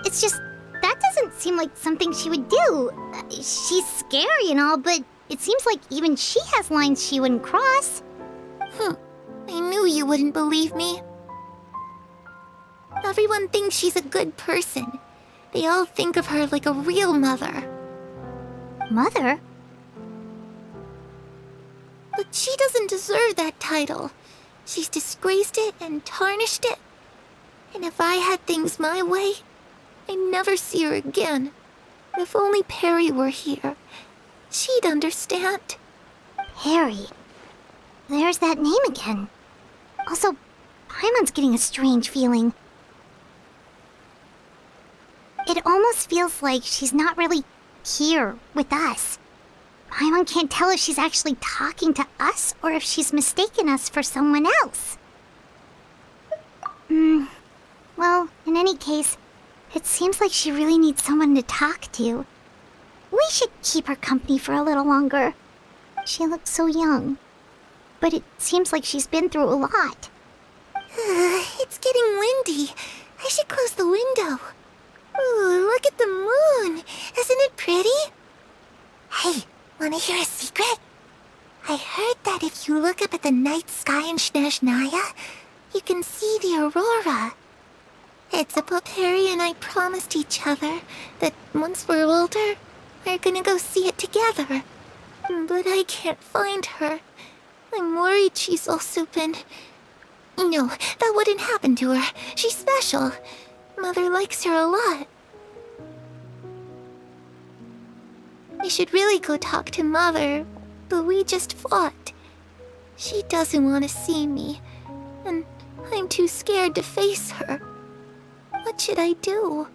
It's just, that doesn't seem like something she would do. She's scary and all, but it seems like even she has lines she wouldn't cross. I knew you wouldn't believe me. Everyone thinks she's a good person. They all think of her like a real mother. Mother? But she doesn't deserve that title. She's disgraced it and tarnished it. And if I had things my way, I'd never see her again. If only Perry were here, she'd understand. Perry? There's that name again. Also, Paimon's getting a strange feeling. It almost feels like she's not really here with us. Paimon can't tell if she's actually talking to us or if she's mistaken us for someone else. Well, in any case, it seems like she really needs someone to talk to. We should keep her company for a little longer. She looks so young. But it seems like she's been through a lot. It's getting windy. I should close the window. Ooh, look at the moon. Isn't it pretty? Hey, wanna hear a secret? I heard that if you look up at the night sky in Snezhnaya, you can see the aurora. It's about Perry and I promised each other that once we're older, we're gonna go see it together. But I can't find her. I'm worried she's also been... No, that wouldn't happen to her. She's special. Mother likes her a lot. We should really go talk to Mother, but we just fought. She doesn't want to see me, and I'm too scared to face her. What should I do?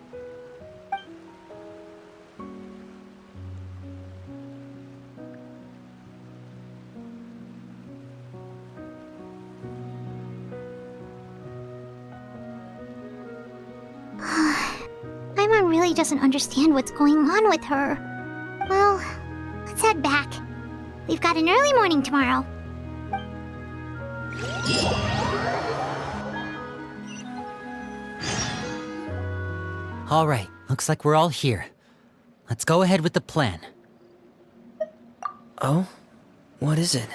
Paimon really doesn't understand what's going on with her. Well, let's head back. We've got an early morning tomorrow. All right, looks like we're all here. Let's go ahead with the plan. Oh? What is it?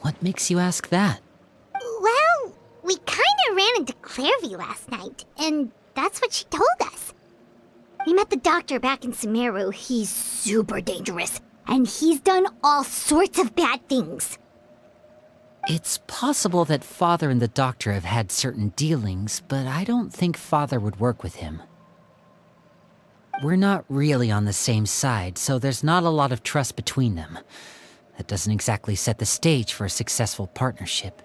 What makes you ask that? Well, we kinda ran into Klevy last night, and that's what she told us. We met the doctor back in Sumeru. He's super dangerous, and he's done all sorts of bad things. It's possible that Father and the Doctor have had certain dealings, but I don't think Father would work with him. We're not really on the same side, so there's not a lot of trust between them. That doesn't exactly set the stage for a successful partnership.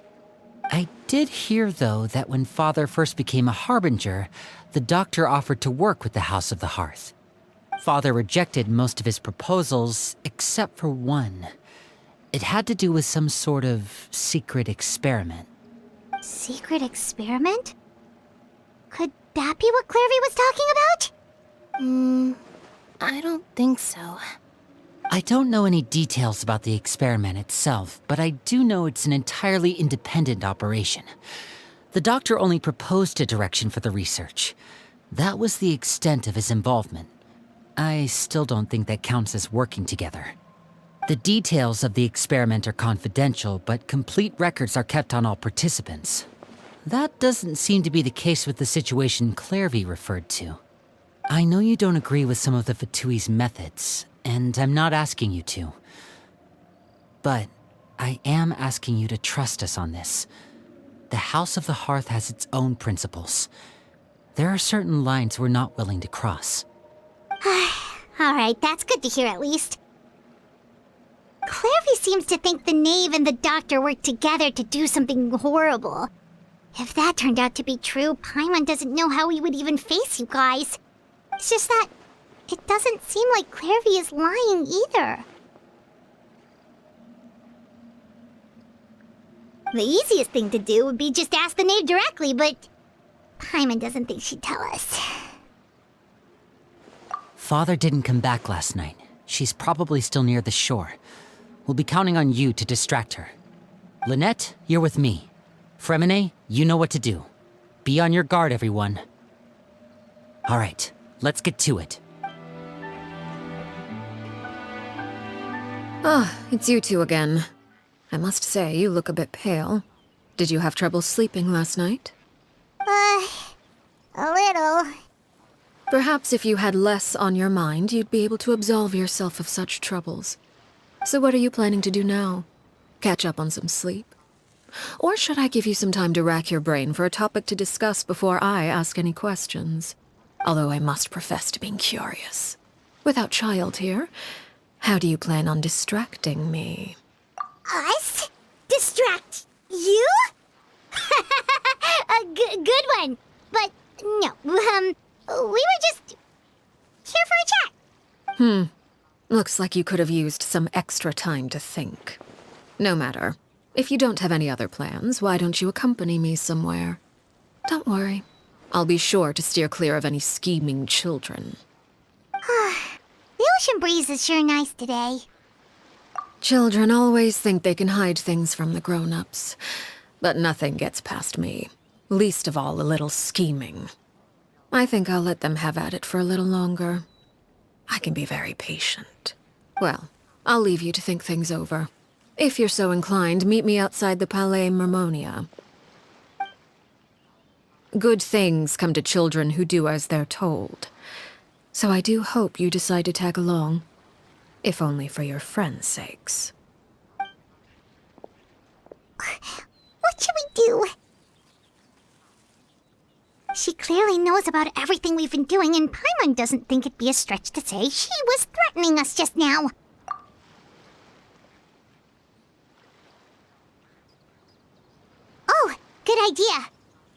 I did hear, though, that when Father first became a Harbinger, the Doctor offered to work with the House of the Hearth. Father rejected most of his proposals, except for one. It had to do with some sort of secret experiment. Secret experiment? Could that be what Klevy was talking about? I don't think so. I don't know any details about the experiment itself, but I do know it's an entirely independent operation. The Doctor only proposed a direction for the research. That was the extent of his involvement. I still don't think that counts as working together. The details of the experiment are confidential, but complete records are kept on all participants. That doesn't seem to be the case with the situation Klevy referred to. I know you don't agree with some of the Fatui's methods, and I'm not asking you to. But I am asking you to trust us on this. The House of the Hearth has its own principles. There are certain lines we're not willing to cross. Alright, that's good to hear at least. Klevy seems to think the Knave and the Doctor worked together to do something horrible. If that turned out to be true, Paimon doesn't know how he would even face you guys. It's just that it doesn't seem like Klevy is lying either. The easiest thing to do would be just ask the Knave directly, but Paimon doesn't think she'd tell us. Father didn't come back last night. She's probably still near the shore. We'll be counting on you to distract her. Lynette, you're with me. Fремине, you know what to do. Be on your guard, everyone. All right, let's get to it. Ah, it's you two again. I must say, you look a bit pale. Did you have trouble sleeping last night? A little. Perhaps if you had less on your mind, you'd be able to absolve yourself of such troubles. So what are you planning to do now? Catch up on some sleep? Or should I give you some time to rack your brain for a topic to discuss before I ask any questions? Although I must profess to being curious. Without Child here, how do you plan on distracting me? Us? Distract you? A good one. But no, we were just here for a chat. Looks like you could have used some extra time to think. No matter. If you don't have any other plans, why don't you accompany me somewhere? Don't worry. I'll be sure to steer clear of any scheming children. The ocean breeze is sure nice today. Children always think they can hide things from the grown-ups. But nothing gets past me. Least of all a little scheming. I think I'll let them have at it for a little longer. I can be very patient. Well, I'll leave you to think things over. If you're so inclined, meet me outside the Palais Mermonia. Good things come to children who do as they're told. So I do hope you decide to tag along. If only for your friends' sakes. What should we do? She clearly knows about everything we've been doing, and Paimon doesn't think it'd be a stretch to say she was threatening us just now. Oh, good idea.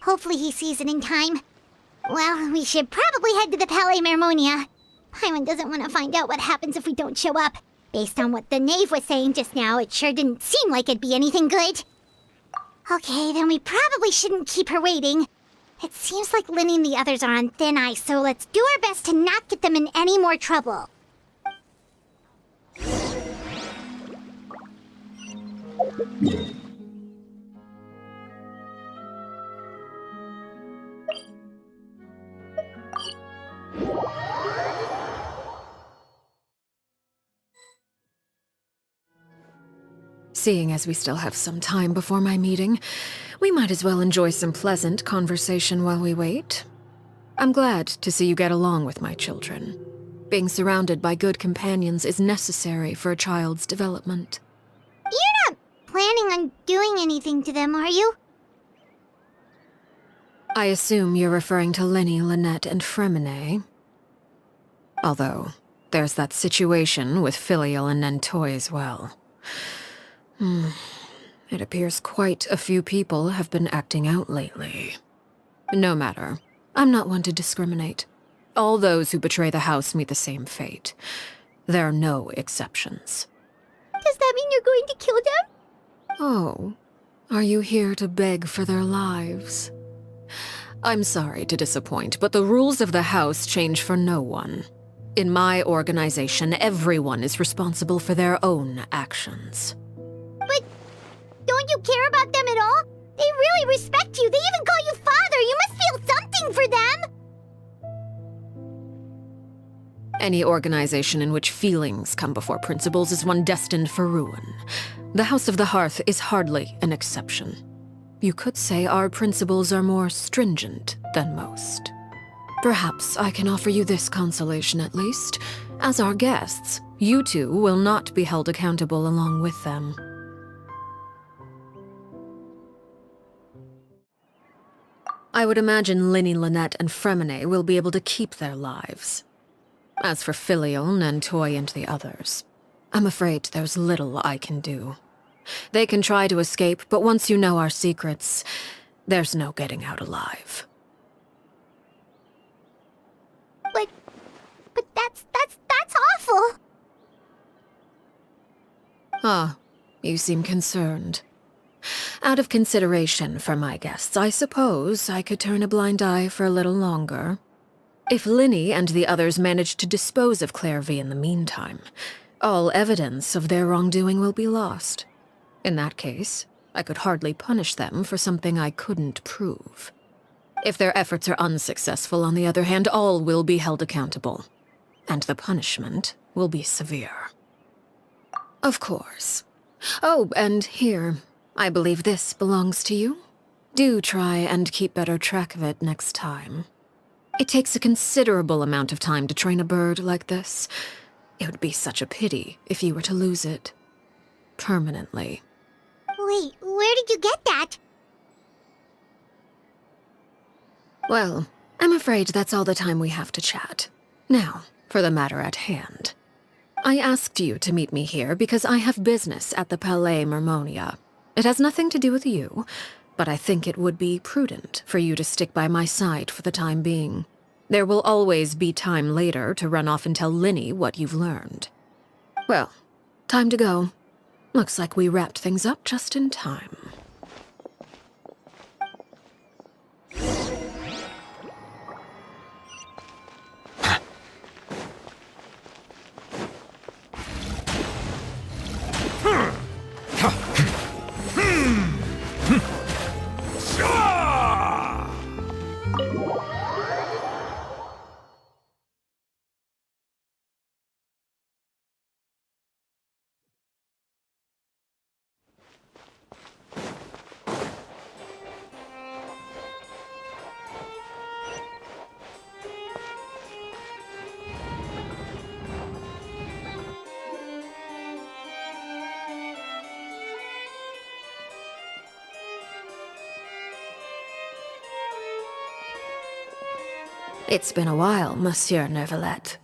Hopefully he sees it in time. Well, we should probably head to the Palais Mermonia. Paimon doesn't want to find out what happens if we don't show up. Based on what the knave was saying just now, it sure didn't seem like it'd be anything good. Okay, then we probably shouldn't keep her waiting. It seems like Lini and the others are on thin ice, so let's do our best to not get them in any more trouble. Seeing as we still have some time before my meeting, we might as well enjoy some pleasant conversation while we wait. I'm glad to see you get along with my children. Being surrounded by good companions is necessary for a child's development. You're not planning on doing anything to them, are you? I assume you're referring to Lini, Lynette, and Fремине. Although, there's that situation with Filial and Nentoy as well. It appears quite a few people have been acting out lately. No matter. I'm not one to discriminate. All those who betray the house meet the same fate. There are no exceptions. Does that mean you're going to kill them? Oh, are you here to beg for their lives? I'm sorry to disappoint, but the rules of the house change for no one. In my organization, everyone is responsible for their own actions. But don't you care about them at all? They really respect you. They even call you father. You must feel something for them. Any organization in which feelings come before principles is one destined for ruin. The House of the Hearth is hardly an exception. You could say our principles are more stringent than most. Perhaps I can offer you this consolation at least. As our guests, you two will not be held accountable along with them. I would imagine Lini, Lynette, and Fремине will be able to keep their lives. As for Filial, Nentoy, and the others, I'm afraid there's little I can do. They can try to escape, but once you know our secrets, there's no getting out alive. But that's awful. Ah, you seem concerned. Out of consideration for my guests, I suppose I could turn a blind eye for a little longer. If Lini and the others manage to dispose of Klérvi in the meantime, all evidence of their wrongdoing will be lost. In that case, I could hardly punish them for something I couldn't prove. If their efforts are unsuccessful, on the other hand, all will be held accountable, and the punishment will be severe. Of course. Oh, and here, I believe this belongs to you. Do try and keep better track of it next time. It takes a considerable amount of time to train a bird like this. It would be such a pity if you were to lose it. Permanently. Wait, where did you get that? Well, I'm afraid that's all the time we have to chat. Now, for the matter at hand. I asked you to meet me here because I have business at the Palais Mermonia. It has nothing to do with you, but I think it would be prudent for you to stick by my side for the time being. There will always be time later to run off and tell Lini what you've learned. Well, time to go. Looks like we wrapped things up just in time. It's been a while, Monsieur Neuvillette.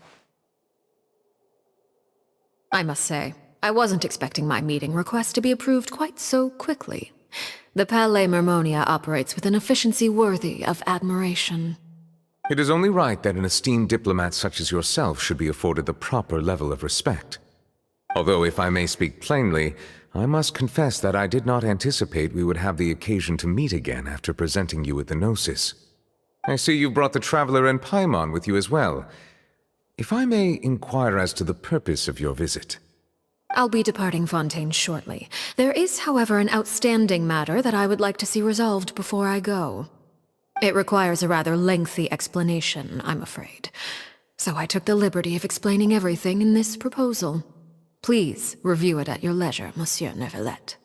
I must say, I wasn't expecting my meeting request to be approved quite so quickly. The Palais Mermonia operates with an efficiency worthy of admiration. It is only right that an esteemed diplomat such as yourself should be afforded the proper level of respect. Although, if I may speak plainly, I must confess that I did not anticipate we would have the occasion to meet again after presenting you with the Gnosis. I see you brought the Traveler and Paimon with you as well. If I may inquire as to the purpose of your visit. I'll be departing Fontaine shortly. There is, however, an outstanding matter that I would like to see resolved before I go. It requires a rather lengthy explanation, I'm afraid. So I took the liberty of explaining everything in this proposal. Please review it at your leisure, Monsieur Neuvillette.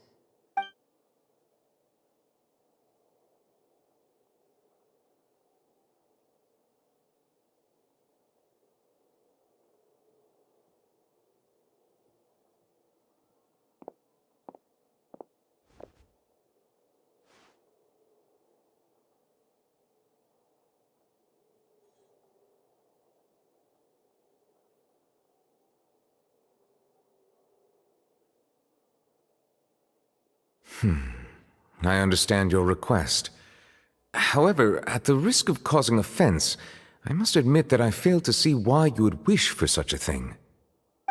I understand your request. However, at the risk of causing offense, I must admit that I fail to see why you would wish for such a thing.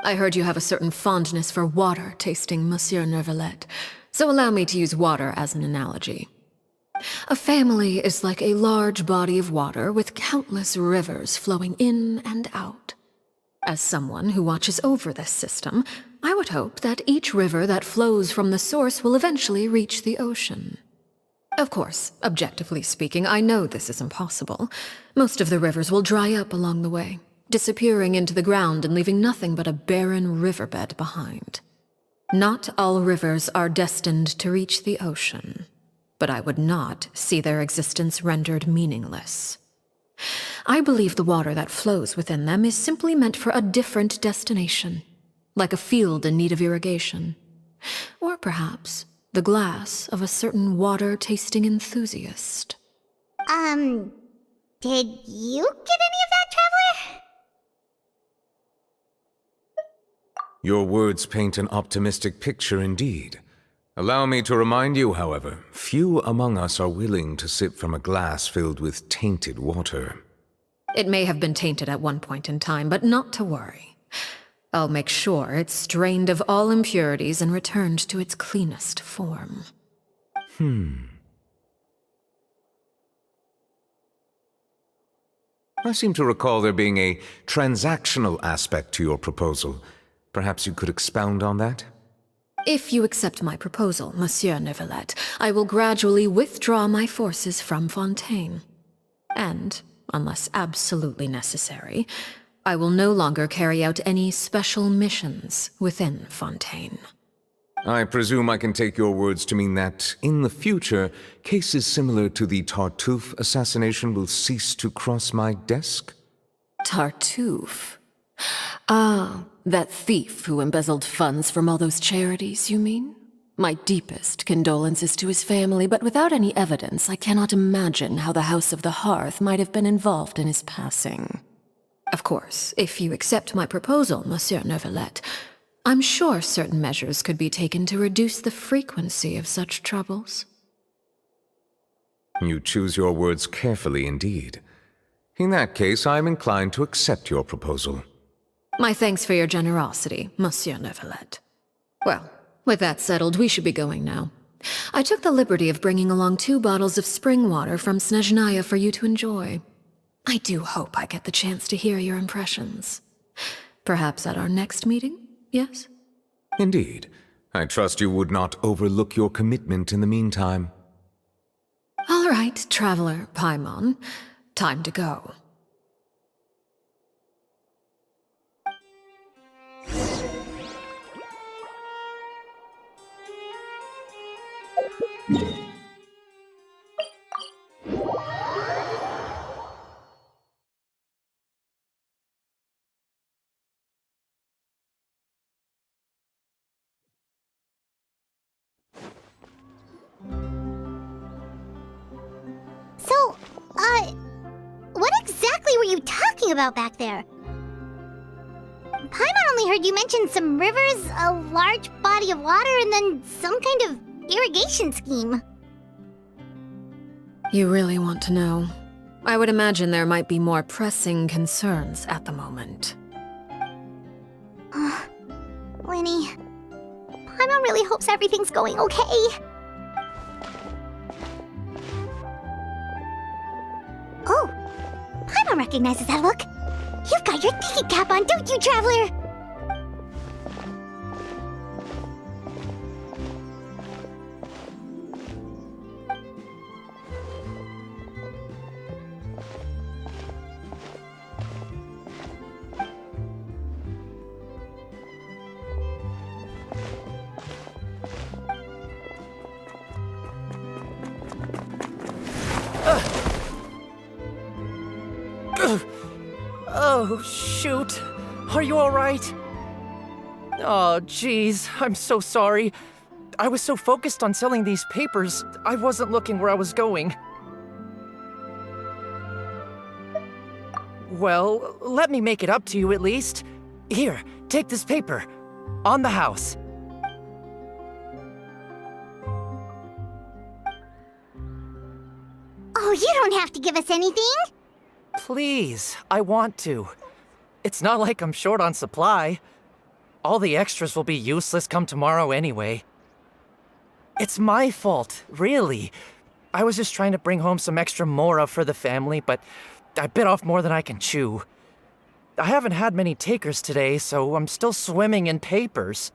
I heard you have a certain fondness for water tasting, Monsieur Neuvillette, so allow me to use water as an analogy. A family is like a large body of water with countless rivers flowing in and out. As someone who watches over this system, I would hope that each river that flows from the source will eventually reach the ocean. Of course, objectively speaking, I know this is impossible. Most of the rivers will dry up along the way, disappearing into the ground and leaving nothing but a barren riverbed behind. Not all rivers are destined to reach the ocean, but I would not see their existence rendered meaningless. I believe the water that flows within them is simply meant for a different destination, like a field in need of irrigation. Or perhaps the glass of a certain water-tasting enthusiast. Did you get any of that, Traveler? Your words paint an optimistic picture indeed. Allow me to remind you, however, few among us are willing to sip from a glass filled with tainted water. It may have been tainted at one point in time, but not to worry. I'll make sure it's drained of all impurities and returned to its cleanest form. I seem to recall there being a transactional aspect to your proposal. Perhaps you could expound on that? If you accept my proposal, Monsieur Neuvillette, I will gradually withdraw my forces from Fontaine. And, unless absolutely necessary, I will no longer carry out any special missions within Fontaine. I presume I can take your words to mean that, in the future, cases similar to the Tartuffe assassination will cease to cross my desk? Tartuffe? Ah, that thief who embezzled funds from all those charities, you mean? My deepest condolences to his family, but without any evidence, I cannot imagine how the House of the Hearth might have been involved in his passing. Of course, if you accept my proposal, Monsieur Neuvillette, I'm sure certain measures could be taken to reduce the frequency of such troubles. You choose your words carefully indeed. In that case, I am inclined to accept your proposal. My thanks for your generosity, Monsieur Neuvillette. Well, with that settled, we should be going now. I took the liberty of bringing along 2 bottles of spring water from Snezhnaya for you to enjoy. I do hope I get the chance to hear your impressions. Perhaps at our next meeting, yes? Indeed. I trust you would not overlook your commitment in the meantime. All right, Traveler Paimon. Time to go. So, what exactly were you talking about back there? Paimon only heard you mention some rivers, a large body of water, and then some kind of irrigation scheme. You really want to know? I would imagine there might be more pressing concerns at the moment. Lini, Paimon really hopes everything's going okay. Oh, Paimon recognizes that look. You've got your thinking cap on, don't you, Traveler? Oh, shoot. Are you alright? Oh, jeez. I'm so sorry. I was so focused on selling these papers, I wasn't looking where I was going. Well, let me make it up to you at least. Here, take this paper. On the house. Oh, you don't have to give us anything. Please, I want to. It's not like I'm short on supply. All the extras will be useless come tomorrow anyway. It's my fault, really. I was just trying to bring home some extra mora for the family, but I bit off more than I can chew. I haven't had many takers today, so I'm still swimming in papers.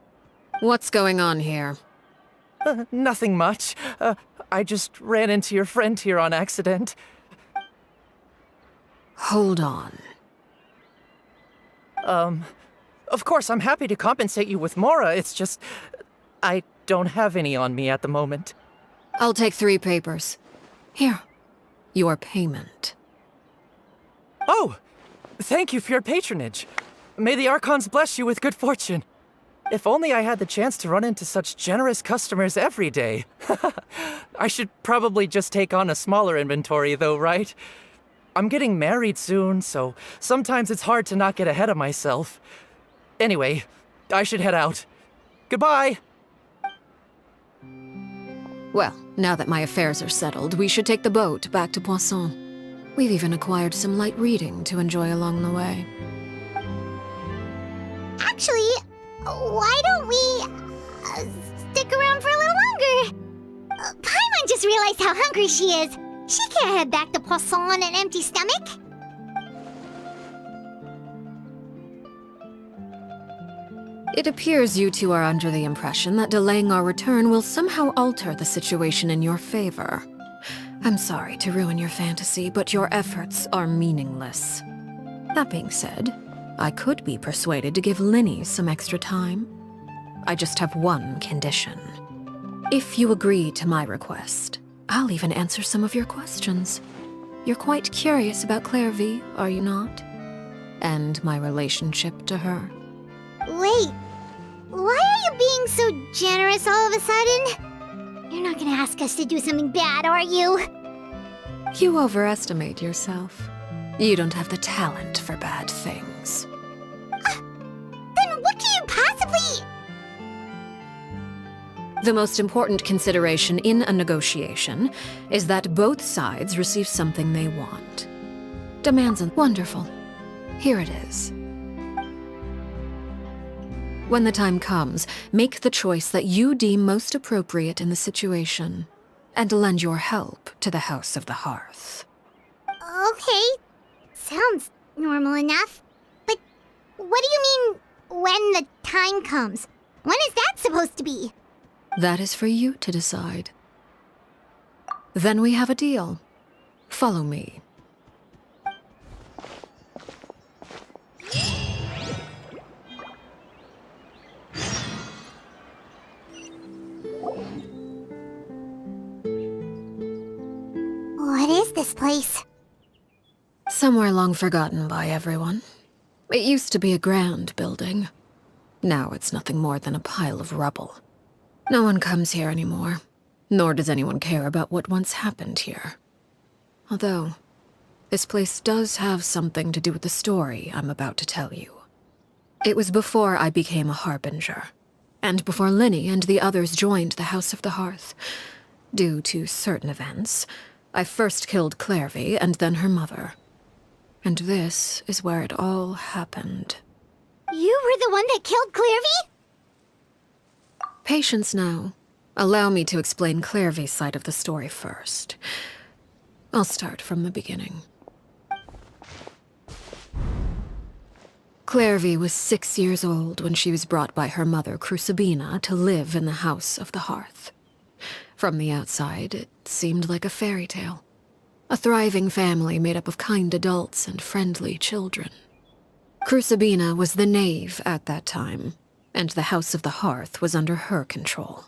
What's going on here? Nothing much. I just ran into your friend here on accident. Hold on. Of course, I'm happy to compensate you with mora, it's just... I don't have any on me at the moment. I'll take 3 papers. Here. Your payment. Oh! Thank you for your patronage. May the Archons bless you with good fortune. If only I had the chance to run into such generous customers every day. I should probably just take on a smaller inventory though, right? I'm getting married soon, so sometimes it's hard to not get ahead of myself. Anyway, I should head out. Goodbye! Well, now that my affairs are settled, we should take the boat back to Poisson. We've even acquired some light reading to enjoy along the way. Actually, why don't we stick around for a little longer? Paimon just realized how hungry she is. She can't head back to Poisson on an empty stomach. It appears you two are under the impression that delaying our return will somehow alter the situation in your favor. I'm sorry to ruin your fantasy, but your efforts are meaningless. That being said, I could be persuaded to give Lini some extra time. I just have one condition. If you agree to my request, I'll even answer some of your questions. You're quite curious about Klérvi, are you not? And my relationship to her. Wait, why are you being so generous all of a sudden? You're not gonna ask us to do something bad, are you? You overestimate yourself. You don't have the talent for bad things. Then what can you possibly... The most important consideration in a negotiation is that both sides receive something they want. Demands are wonderful. Here it is. When the time comes, make the choice that you deem most appropriate in the situation, and lend your help to the House of the Hearth. Okay, sounds normal enough. But what do you mean, when the time comes? When is that supposed to be? That is for you to decide. Then we have a deal. Follow me. What is this place? Somewhere long forgotten by everyone. It used to be a grand building. Now it's nothing more than a pile of rubble. No one comes here anymore, nor does anyone care about what once happened here. Although, this place does have something to do with the story I'm about to tell you. It was before I became a harbinger, and before Lini and the others joined the House of the Hearth. Due to certain events, I first killed Klérvi and then her mother. And this is where it all happened. You were the one that killed Klérvi? Patience now. Allow me to explain Klérvi's side of the story first. I'll start from the beginning. Klérvi was 6 years old when she was brought by her mother, Crucibina, to live in the House of the Hearth. From the outside, it seemed like a fairy tale. A thriving family made up of kind adults and friendly children. Crucibina was the knave at that time, and the House of the Hearth was under her control.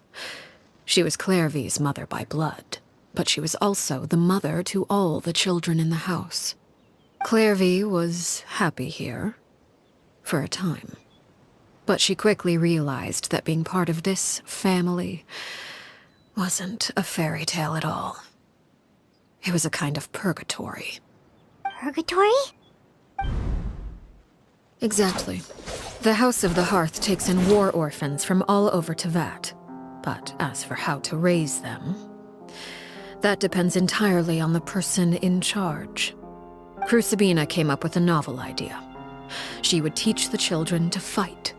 She was Klérvi's mother by blood, but she was also the mother to all the children in the house. Klérvi was happy here, for a time. But she quickly realized that being part of this family wasn't a fairy tale at all. It was a kind of purgatory. Purgatory? Exactly. The House of the Hearth takes in war orphans from all over Teyvat. But as for how to raise them, that depends entirely on the person in charge. Crucibina came up with a novel idea. She would teach the children to fight,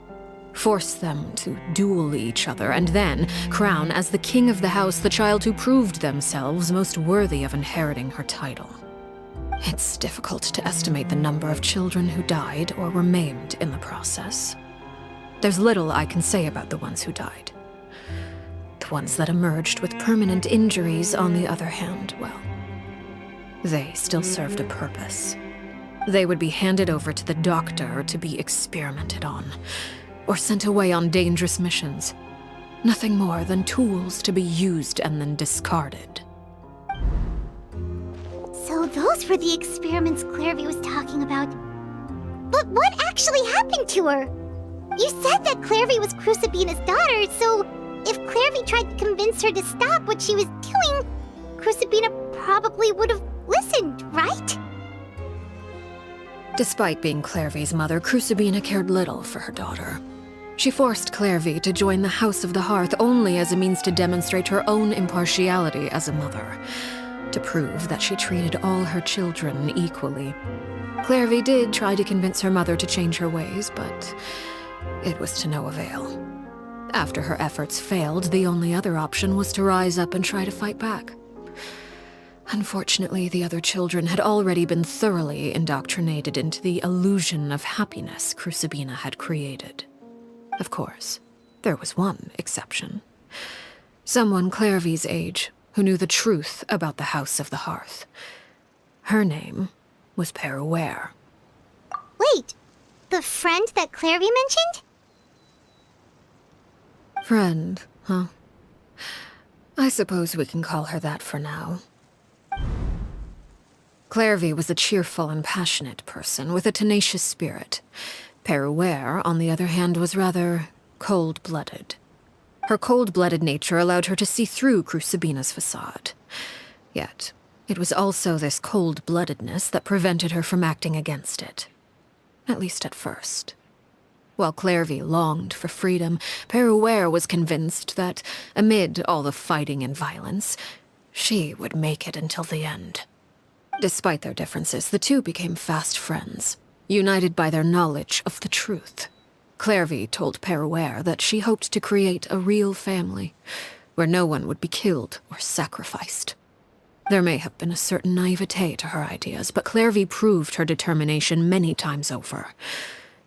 force them to duel each other, and then crown as the king of the house the child who proved themselves most worthy of inheriting her title. It's difficult to estimate the number of children who died or were maimed in the process. There's little I can say about the ones who died. The ones that emerged with permanent injuries, on the other hand, well, they still served a purpose. They would be handed over to the doctor to be experimented on, or sent away on dangerous missions. Nothing more than tools to be used and then discarded. So those were the experiments Klérvi was talking about. But what actually happened to her? You said that Klérvi was Crucibina's daughter, so if Klérvi tried to convince her to stop what she was doing, Crucibina probably would have listened, right? Despite being Klérvi's mother, Crucibina cared little for her daughter. She forced Klérvi to join the House of the Hearth only as a means to demonstrate her own impartiality as a mother, to prove that she treated all her children equally. Klérvi did try to convince her mother to change her ways, but it was to no avail. After her efforts failed, the only other option was to rise up and try to fight back. Unfortunately, the other children had already been thoroughly indoctrinated into the illusion of happiness Crucibina had created. Of course, there was one exception. Someone Klérvi's age who knew the truth about the House of the Hearth. Her name was Первой. Wait, the friend that Klérvi mentioned? Friend, huh? I suppose we can call her that for now. Klérvi was a cheerful and passionate person with a tenacious spirit. Первой, on the other hand, was rather cold-blooded. Her cold-blooded nature allowed her to see through Crucibina's facade. Yet, it was also this cold-bloodedness that prevented her from acting against it. At least at first. While Klérvi longed for freedom, Первой was convinced that, amid all the fighting and violence, she would make it until the end. Despite their differences, the two became fast friends, united by their knowledge of the truth. Klérvi told Первой that she hoped to create a real family, where no one would be killed or sacrificed. There may have been a certain naivete to her ideas, but Klérvi proved her determination many times over.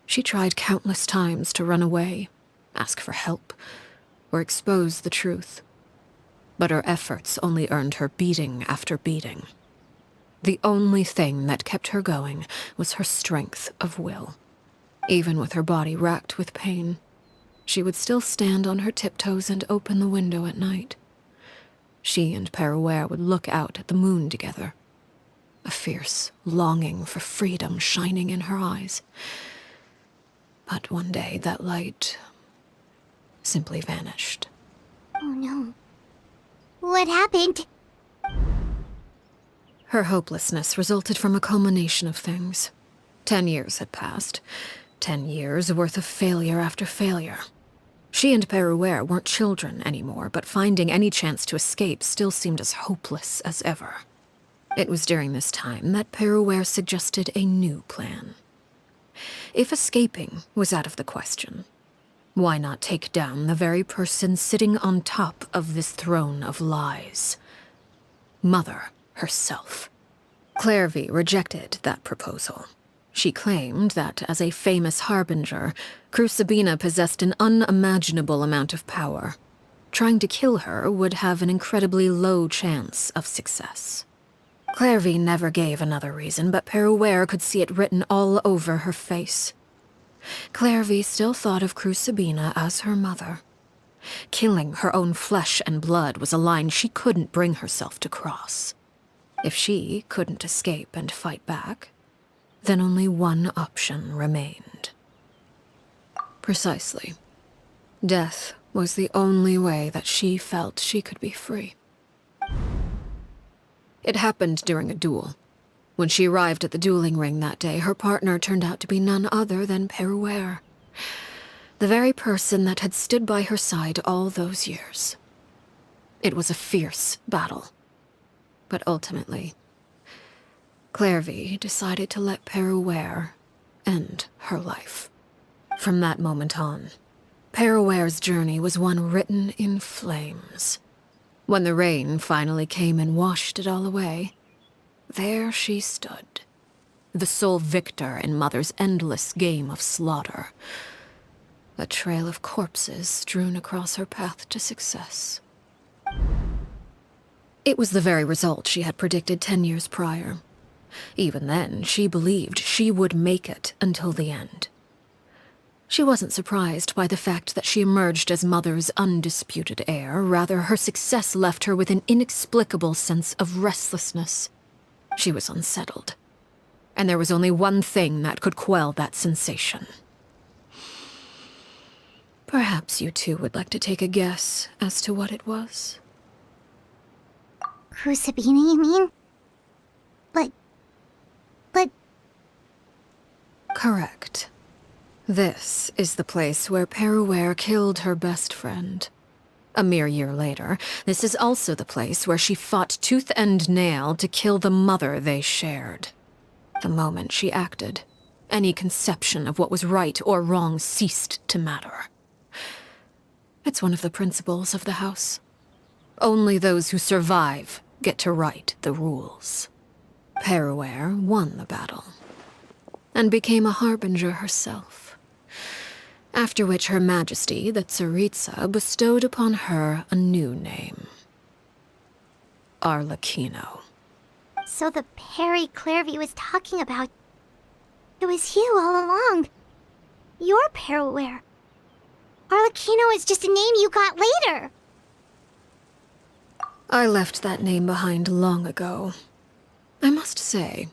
She tried countless times to run away, ask for help, or expose the truth. But her efforts only earned her beating after beating. The only thing that kept her going was her strength of will. Even with her body racked with pain, she would still stand on her tiptoes and open the window at night. She and Первой would look out at the moon together, a fierce longing for freedom shining in her eyes. But one day that light simply vanished. Oh no. What happened? Her hopelessness resulted from a culmination of things. 10 years had passed. 10 years worth of failure after failure. She and Perouer weren't children anymore, but finding any chance to escape still seemed as hopeless as ever. It was during this time that Perouer suggested a new plan. If escaping was out of the question, why not take down the very person sitting on top of this throne of lies? Mother herself. Klérvi rejected that proposal. She claimed that, as a famous harbinger, Crucibina possessed an unimaginable amount of power. Trying to kill her would have an incredibly low chance of success. Klérvi never gave another reason, but Perouer could see it written all over her face. Klérvi still thought of Crucibina as her mother. Killing her own flesh and blood was a line she couldn't bring herself to cross. If she couldn't escape and fight back, then only one option remained. Precisely. Death was the only way that she felt she could be free. It happened during a duel. When she arrived at the dueling ring that day, her partner turned out to be none other than Perouer, the very person that had stood by her side all those years. It was a fierce battle. But ultimately, Klérvi decided to let Perouer end her life. From that moment on, Perouer's journey was one written in flames. When the rain finally came and washed it all away, there she stood, the sole victor in Mother's endless game of slaughter, a trail of corpses strewn across her path to success. It was the very result she had predicted 10 years prior. Even then, she believed she would make it until the end. She wasn't surprised by the fact that she emerged as Mother's undisputed heir. Rather, her success left her with an inexplicable sense of restlessness. She was unsettled, and there was only one thing that could quell that sensation. Perhaps you two would like to take a guess as to what it was? Crucibina, you mean? But... Correct. This is the place where Perouer killed her best friend. A mere year later, this is also the place where she fought tooth and nail to kill the mother they shared. The moment she acted, any conception of what was right or wrong ceased to matter. It's one of the principles of the house. Only those who survive get to write the rules. Perouer won the battle, and became a harbinger herself. After which Her Majesty, the Tsaritsa, bestowed upon her a new name. Arлекино. So the Perry Klérvi was talking about... It was you all along. You're Perouer. Arлекino is just a name you got later. I left that name behind long ago. I must say,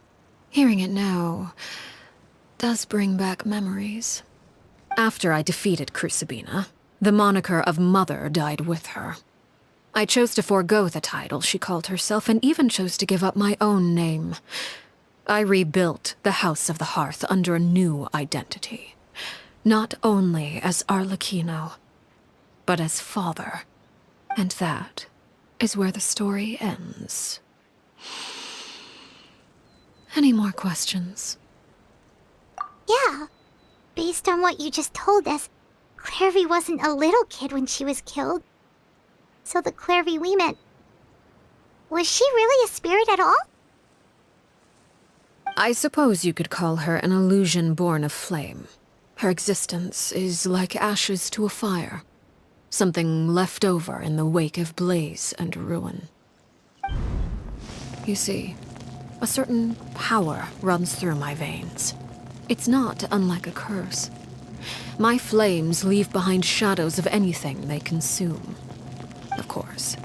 hearing it now does bring back memories. After I defeated Crucibina, the moniker of Mother died with her. I chose to forego the title she called herself, and even chose to give up my own name. I rebuilt the House of the Hearth under a new identity. Not only as Arлекино, but as father. And that is where the story ends. Any more questions? Yeah. Based on what you just told us, Klérvi wasn't a little kid when she was killed. So the Klérvi we met... Was she really a spirit at all? I suppose you could call her an illusion born of flame. Her existence is like ashes to a fire. Something left over in the wake of blaze and ruin. You see, a certain power runs through my veins. It's not unlike a curse. My flames leave behind shadows of anything they consume. Of course,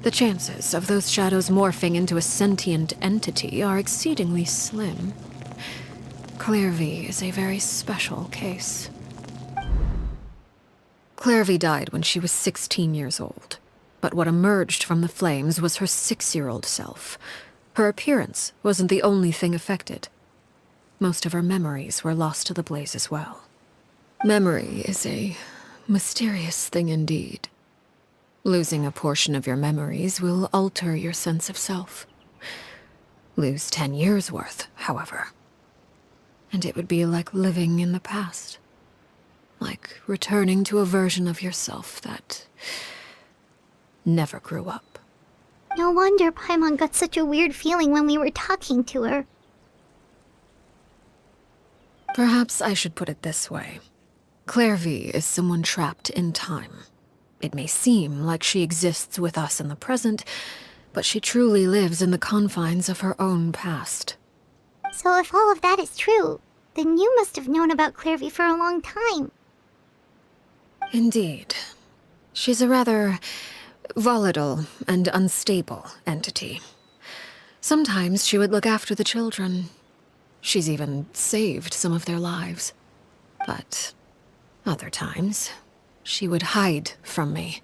the chances of those shadows morphing into a sentient entity are exceedingly slim. Klérvi is a very special case. Klérvi died when she was 16 years old, but what emerged from the flames was her 6-year-old self. Her appearance wasn't the only thing affected. Most of her memories were lost to the blaze as well. Memory is a mysterious thing indeed. Losing a portion of your memories will alter your sense of self. Lose 10 years' worth, however, and it would be like living in the past. Like returning to a version of yourself that never grew up. No wonder Paimon got such a weird feeling when we were talking to her. Perhaps I should put it this way. Klérvi is someone trapped in time. It may seem like she exists with us in the present, but she truly lives in the confines of her own past. So if all of that is true, then you must have known about Klérvi for a long time. Indeed. She's a rather volatile and unstable entity. Sometimes she would look after the children. She's even saved some of their lives. But other times, she would hide from me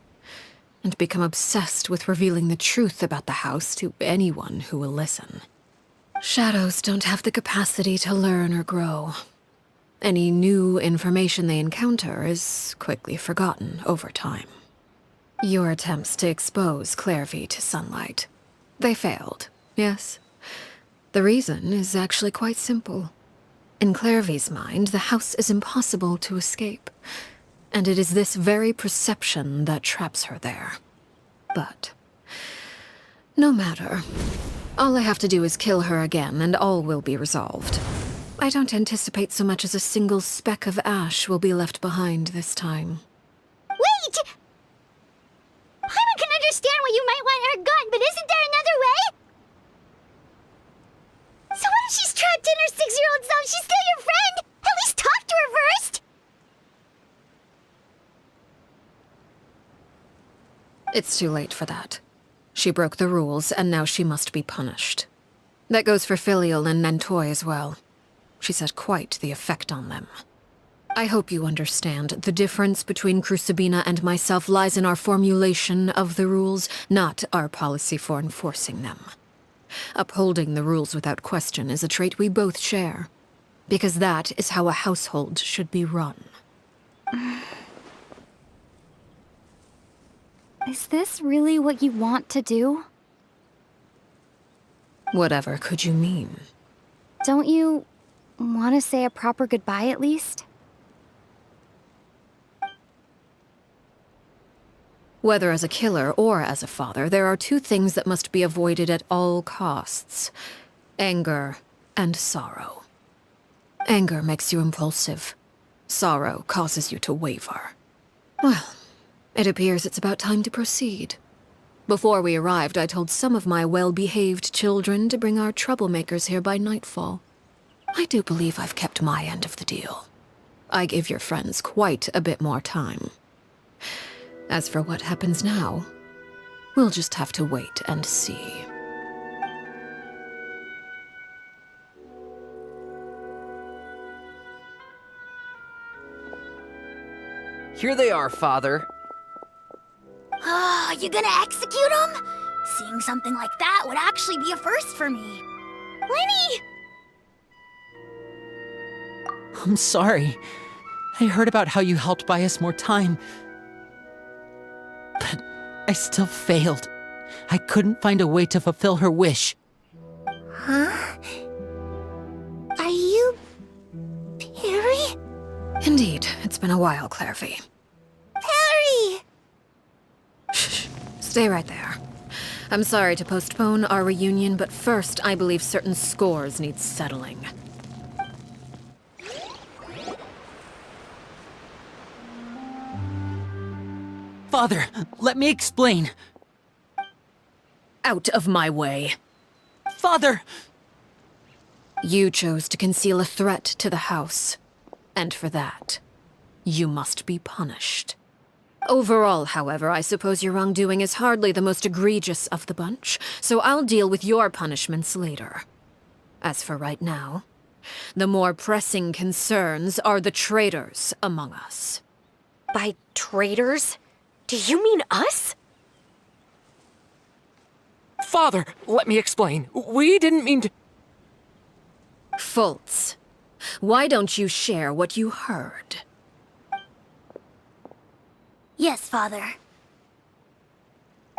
and become obsessed with revealing the truth about the house to anyone who will listen. Shadows don't have the capacity to learn or grow. Any new information they encounter is quickly forgotten over time. Your attempts to expose Klérvi to sunlight. They failed, yes. The reason is actually quite simple. In Klérvi's mind, the house is impossible to escape, and it is this very perception that traps her there. But no matter. All I have to do is kill her again, and all will be resolved. I don't anticipate so much as a single speck of ash will be left behind this time. Wait! Paimon can understand why you might want her gone, but isn't there another way? So what if she's trapped in her 6-year-old self? She's still your friend! At least talk to her first! It's too late for that. She broke the rules, and now she must be punished. That goes for Filial and Nantoy as well. She's had quite the effect on them. I hope you understand the difference between Crucibina and myself lies in our formulation of the rules, not our policy for enforcing them. Upholding the rules without question is a trait we both share, because that is how a household should be run. Is this really what you want to do? Whatever could you mean? Don't you want to say a proper goodbye at least? Whether as a killer or as a father, there are two things that must be avoided at all costs: anger and sorrow. Anger makes you impulsive. Sorrow causes you to waver. Well, it appears it's about time to proceed. Before we arrived, I told some of my well-behaved children to bring our troublemakers here by nightfall. I do believe I've kept my end of the deal. I give your friends quite a bit more time. As for what happens now, we'll just have to wait and see. Here they are, Father. You gonna execute him? Seeing something like that would actually be a first for me. Lini! I'm sorry. I heard about how you helped buy us more time. But I still failed. I couldn't find a way to fulfill her wish. Huh? Are you... Perry? Indeed, it's been a while, Klérvi. Perry! Shh, stay right there. I'm sorry to postpone our reunion, but first I believe certain scores need settling. Father, let me explain. Out of my way. Father! You chose to conceal a threat to the house, and for that, you must be punished. Overall, however, I suppose your wrongdoing is hardly the most egregious of the bunch, so I'll deal with your punishments later. As for right now, the more pressing concerns are the traitors among us. By traitors? Do you mean us? Father, let me explain. We didn't mean to... Fultz, why don't you share what you heard? Yes, Father.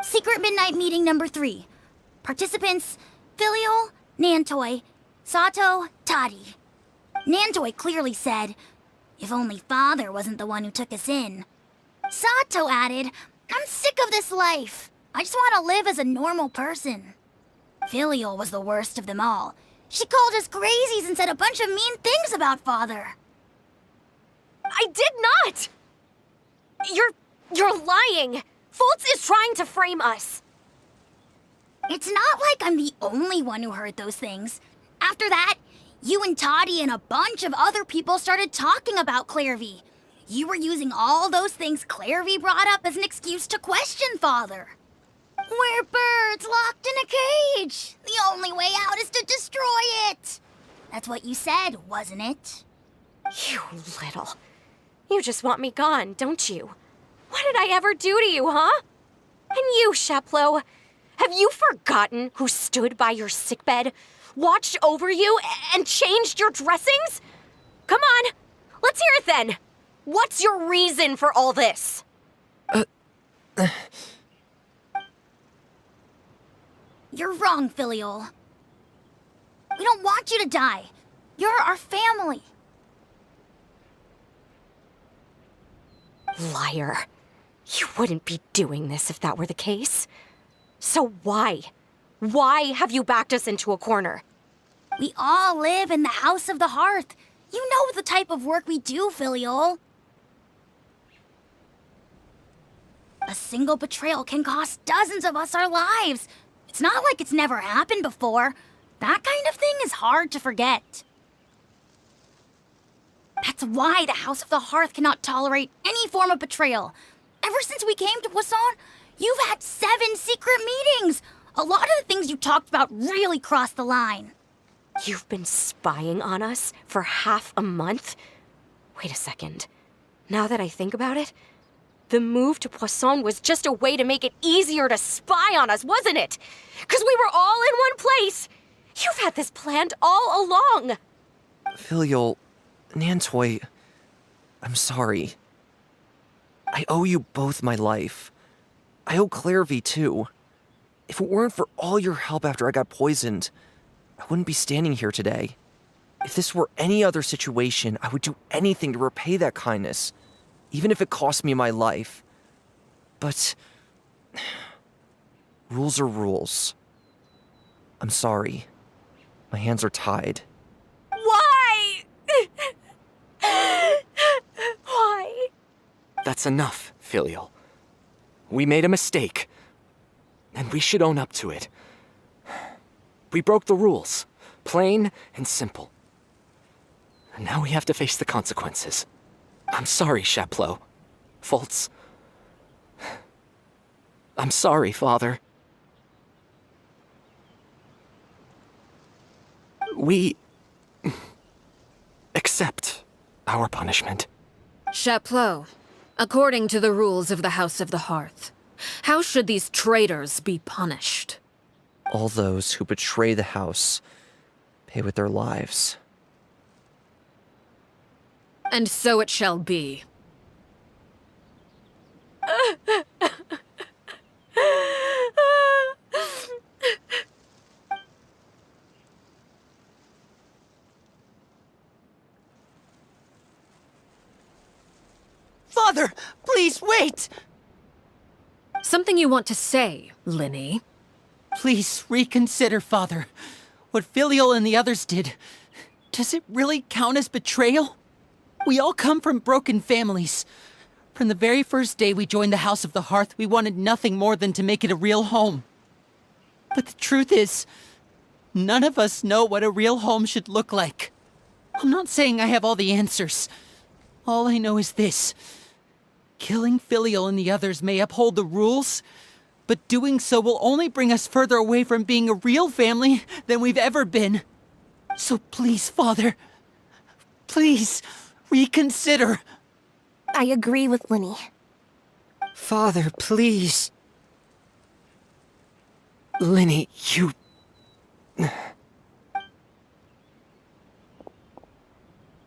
Secret Midnight Meeting number 3. Participants, Filial, Nantoi, Sato, Toddy. Nantoi clearly said, if only Father wasn't the one who took us in. Sato added, I'm sick of this life. I just want to live as a normal person. Filial was the worst of them all. She called us crazies and said a bunch of mean things about Father. I did not! You're lying! Fultz is trying to frame us. It's not like I'm the only one who heard those things. After that, you and Toddy and a bunch of other people started talking about Klérvi. You were using all those things Klérvi brought up as an excuse to question Father. We're birds locked in a cage. The only way out is to destroy it. That's what you said, wasn't it? You little... You just want me gone, don't you? What did I ever do to you, huh? And you, Sheplo, have you forgotten who stood by your sickbed, watched over you, and changed your dressings? Come on, let's hear it then. What's your reason for all this? You're wrong, Filial. We don't want you to die. You're our family. Liar. You wouldn't be doing this if that were the case. So why? Why have you backed us into a corner? We all live in the House of the Hearth. You know the type of work we do, Filial. A single betrayal can cost dozens of us our lives. It's not like it's never happened before. That kind of thing is hard to forget. That's why the House of the Hearth cannot tolerate any form of betrayal. Ever since we came to Poisson, you've had 7 secret meetings. A lot of the things you talked about really crossed the line. You've been spying on us for half a month? Wait a second. Now that I think about it, the move to Poisson was just a way to make it easier to spy on us, wasn't it? Because we were all in one place. You've had this planned all along. Filial, Nantoi, I'm sorry. I owe you both my life. I owe Klérvi too. If it weren't for all your help after I got poisoned, I wouldn't be standing here today. If this were any other situation, I would do anything to repay that kindness, even if it cost me my life. But rules are rules. I'm sorry. My hands are tied. Why? Why? That's enough, Filial. We made a mistake, and we should own up to it. We broke the rules, plain and simple. And now we have to face the consequences. I'm sorry, Sheplo. Fultz. I'm sorry, Father. We accept our punishment. Chapleau, according to the rules of the House of the Hearth, how should these traitors be punished? All those who betray the house pay with their lives. And so it shall be. Father, please wait! Something you want to say, Lini? Please reconsider, Father. What Filial and the others did, does it really count as betrayal? We all come from broken families. From the very first day we joined the House of the Hearth, we wanted nothing more than to make it a real home. But the truth is, none of us know what a real home should look like. I'm not saying I have all the answers. All I know is this. Killing Filial and the others may uphold the rules, but doing so will only bring us further away from being a real family than we've ever been. So please, Father, please reconsider. I agree with Lini. Father, please. Lini, you...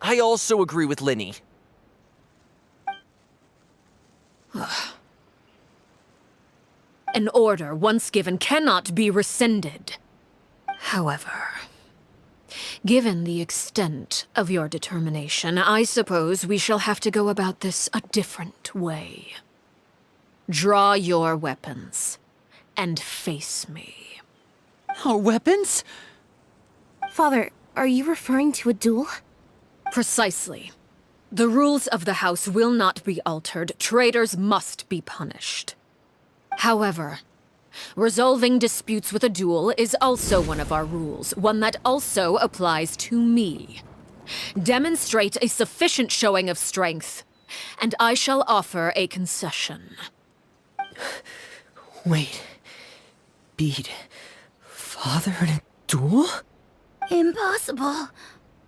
I also agree with Lini. order, once given, cannot be rescinded. However, given the extent of your determination, I suppose we shall have to go about this a different way. Draw your weapons and face me. Our weapons? Father, are you referring to a duel? Precisely. The rules of the house will not be altered. Traitors must be punished. However, resolving disputes with a duel is also one of our rules, one that also applies to me. Demonstrate a sufficient showing of strength, and I shall offer a concession. Wait. Beat Father in a duel? Impossible.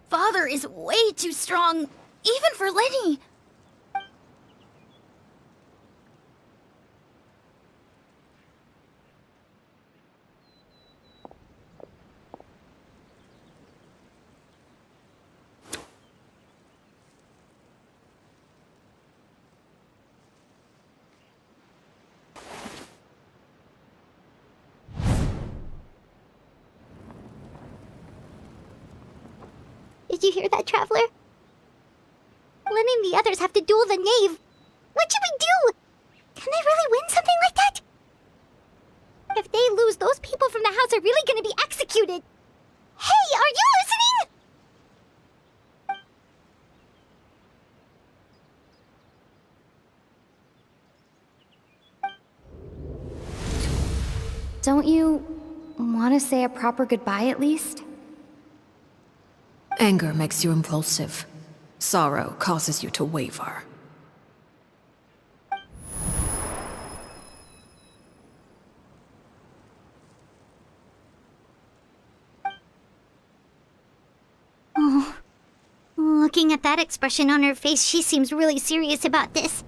Father is way too strong, even for Lini. Did you hear that, Traveler? Lini and the others have to duel the knave. What should we do? Can they really win something like that? If they lose, those people from the house are really gonna be executed. Hey, are you listening? Don't you want to say a proper goodbye at least? Anger makes you impulsive. Sorrow causes you to waver. Oh, looking at that expression on her face, she seems really serious about this.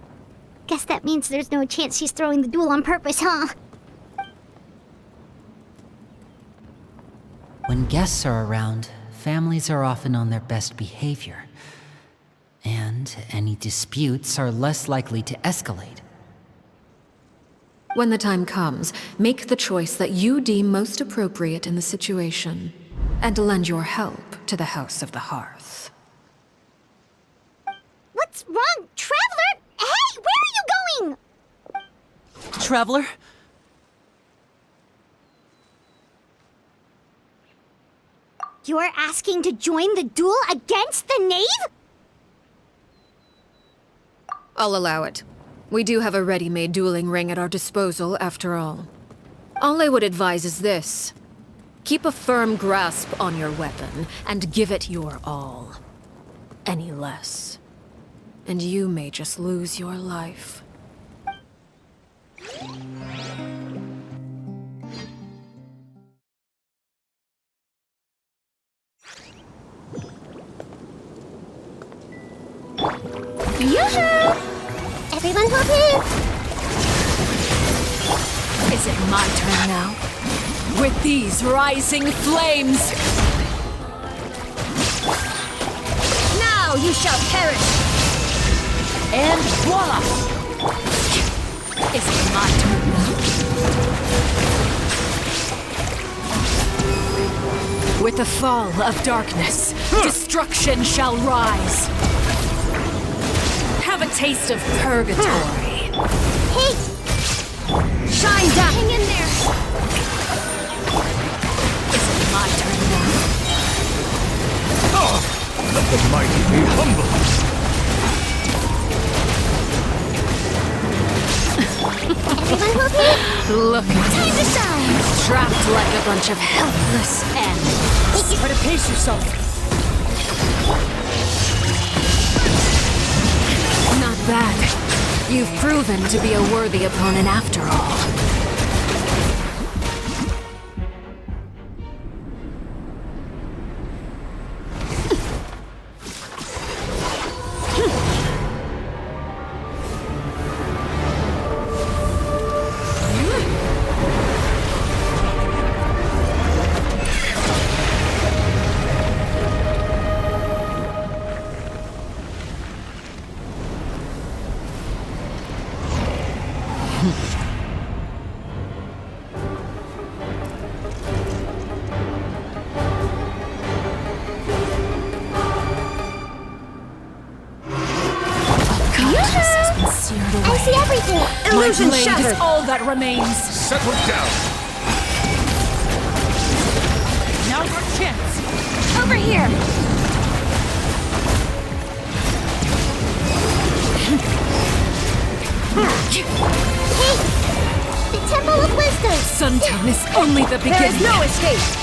Guess that means there's no chance she's throwing the duel on purpose, huh? When guests are around, families are often on their best behavior. And any disputes are less likely to escalate. When the time comes, make the choice that you deem most appropriate in the situation, and lend your help to the House of the Hearth. What's wrong, Traveler? Hey, where are you going? Traveler? You're asking to join the duel against the knave? I'll allow it. We do have a ready-made dueling ring at our disposal, after all. All I would advise is this. Keep a firm grasp on your weapon, and give it your all. Any less, and you may just lose your life. Yoo-hoo! Everyone hold it! Is it my turn now? With these rising flames! Now you shall perish! And voila! Is it my turn now? With the fall of darkness, destruction shall rise. Have a taste of purgatory. Hey! Shine down! Hang in there! Is it my turn now? Let the mighty be humble! Everyone hold it! Look at Time to shine! trapped like a bunch of helpless ants. Try to pace yourself. Not bad. You've proven to be a worthy opponent after all. illusion blade shattered. is all that remains. Settle down. Now's our chance. Over here! Hey! The Temple of Wisdom! Suntown is only the beginning. There is no escape!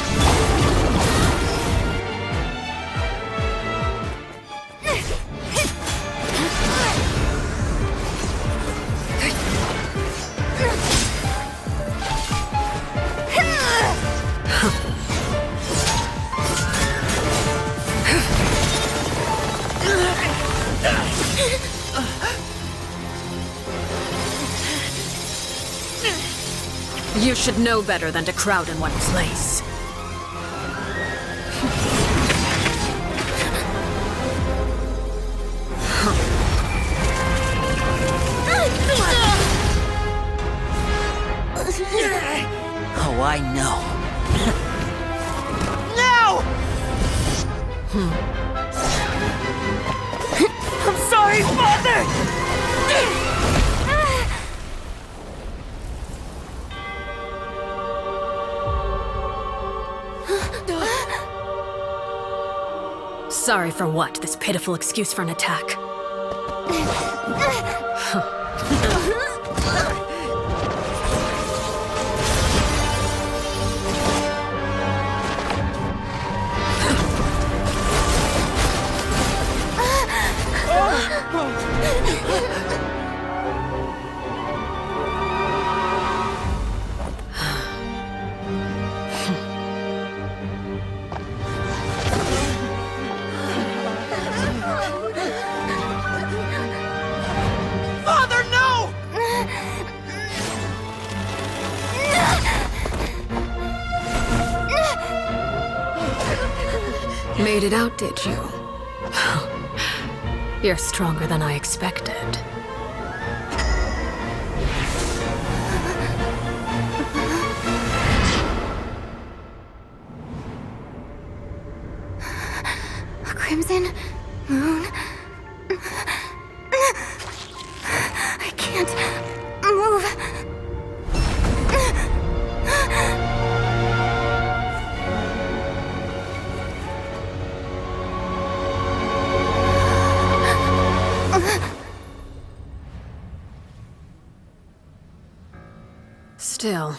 You should know better than to crowd in one place. Oh, I know. No! I'm sorry, Father! Sorry for what? This pitiful excuse for an attack. Father, no! Made it out, did you? You're stronger than I expected. A crimson moon. I can't move. Still,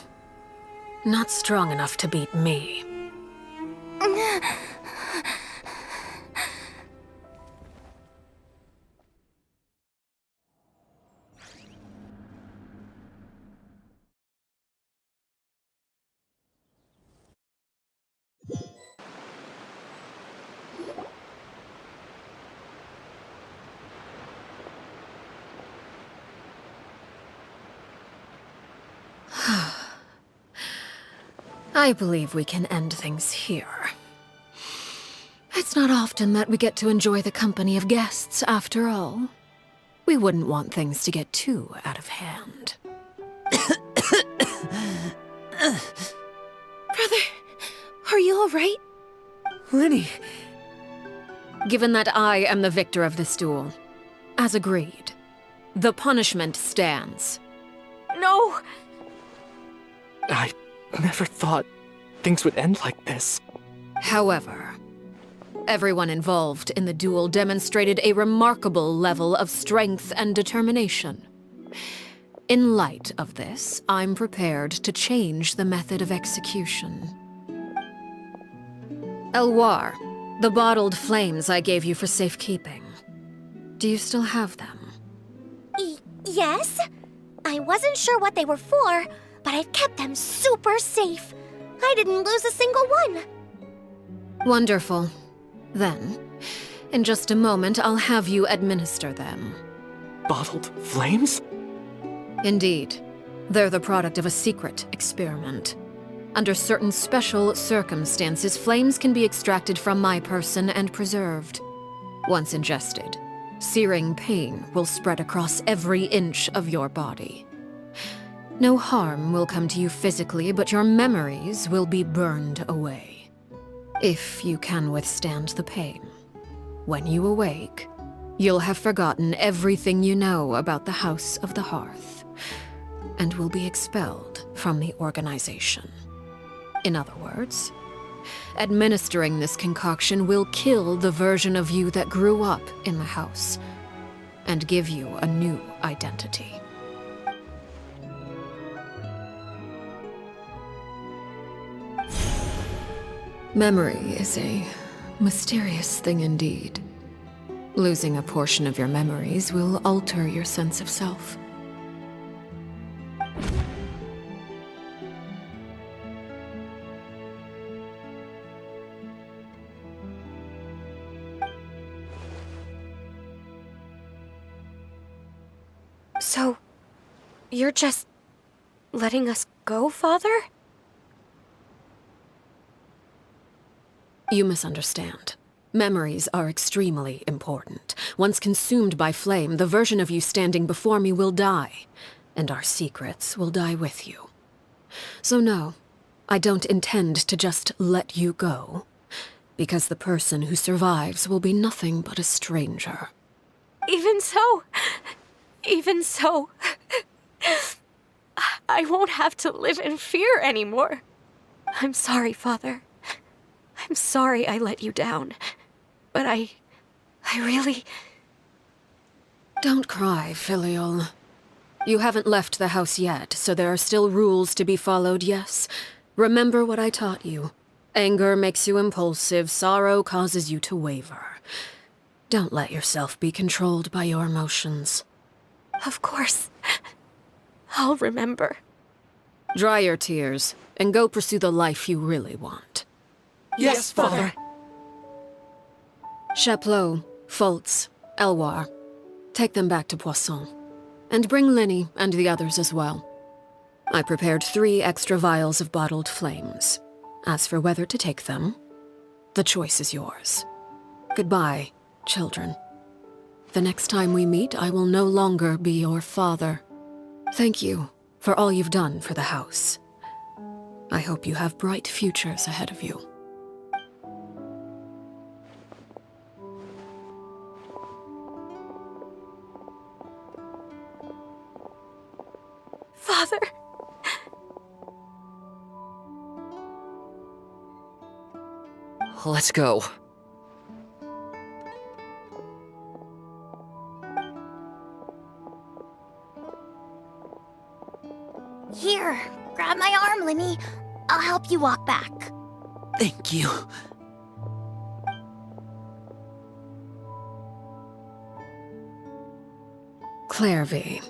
not strong enough to beat me. I believe we can end things here. It's not often that we get to enjoy the company of guests, after all. We wouldn't want things to get too out of hand. Brother, are you all right? Lini! Given that I am the victor of this duel, as agreed, the punishment stands. No! I never thought things would end like this. However, everyone involved in the duel demonstrated a remarkable level of strength and determination. In light of this, I'm prepared to change the method of execution. Elwar, the bottled flames I gave you for safekeeping. Do you still have them? Yes? I wasn't sure what they were for, but I've kept them super safe. I didn't lose a single one. Wonderful. Then, in just a moment, I'll have you administer them. Bottled flames? Indeed. They're the product of a secret experiment. Under certain special circumstances, flames can be extracted from my person and preserved. Once ingested, searing pain will spread across every inch of your body. No harm will come to you physically, but your memories will be burned away. If you can withstand the pain. When you awake, you'll have forgotten everything you know about the House of the Hearth. and will be expelled from the organization. In other words, administering this concoction will kill the version of you that grew up in the house and give you a new identity. Memory is a mysterious thing indeed. Losing a portion of your memories will alter your sense of self. So, you're just letting us go, Father? You misunderstand. Memories are extremely important. Once consumed by flame, the version of you standing before me will die, and our secrets will die with you. So no, I don't intend to just let you go, because the person who survives will be nothing but a stranger. Even so, I won't have to live in fear anymore. I'm sorry, Father. I'm sorry I let you down. But I really... Don't cry, Filial. You haven't left the house yet, so there are still rules to be followed, yes? Remember what I taught you. Anger makes you impulsive, sorrow causes you to waver. Don't let yourself be controlled by your emotions. Of course. I'll remember. Dry your tears, and go pursue the life you really want. Yes, Father. Chaplot, Foltz, Elwar, take them back to Poisson. And bring Lini and the others as well. I prepared 3 extra vials of bottled flames. As for whether to take them, the choice is yours. Goodbye, children. The next time we meet, I will no longer be your father. Thank you for all you've done for the house. I hope you have bright futures ahead of you. Father! Let's go. Here, grab my arm, Lini. I'll help you walk back. Thank you. Klérvi.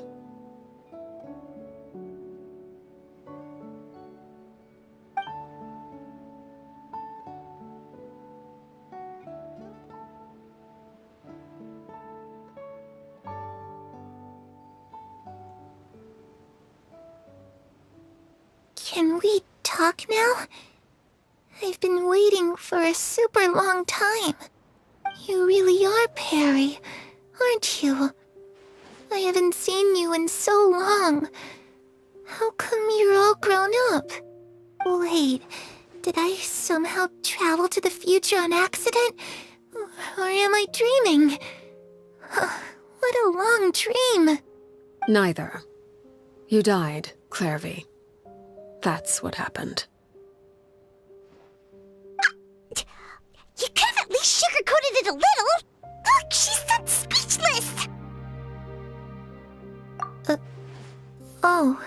Can we talk now? I've been waiting for a super long time. You really are Perry, aren't you? I haven't seen you in so long. How come you're all grown up? Wait, did I somehow travel to the future on accident? Or am I dreaming? What a long dream. Neither. You died, Klérvi. That's what happened. You could have at least sugarcoated it a little. Look, she's done speechless. Oh.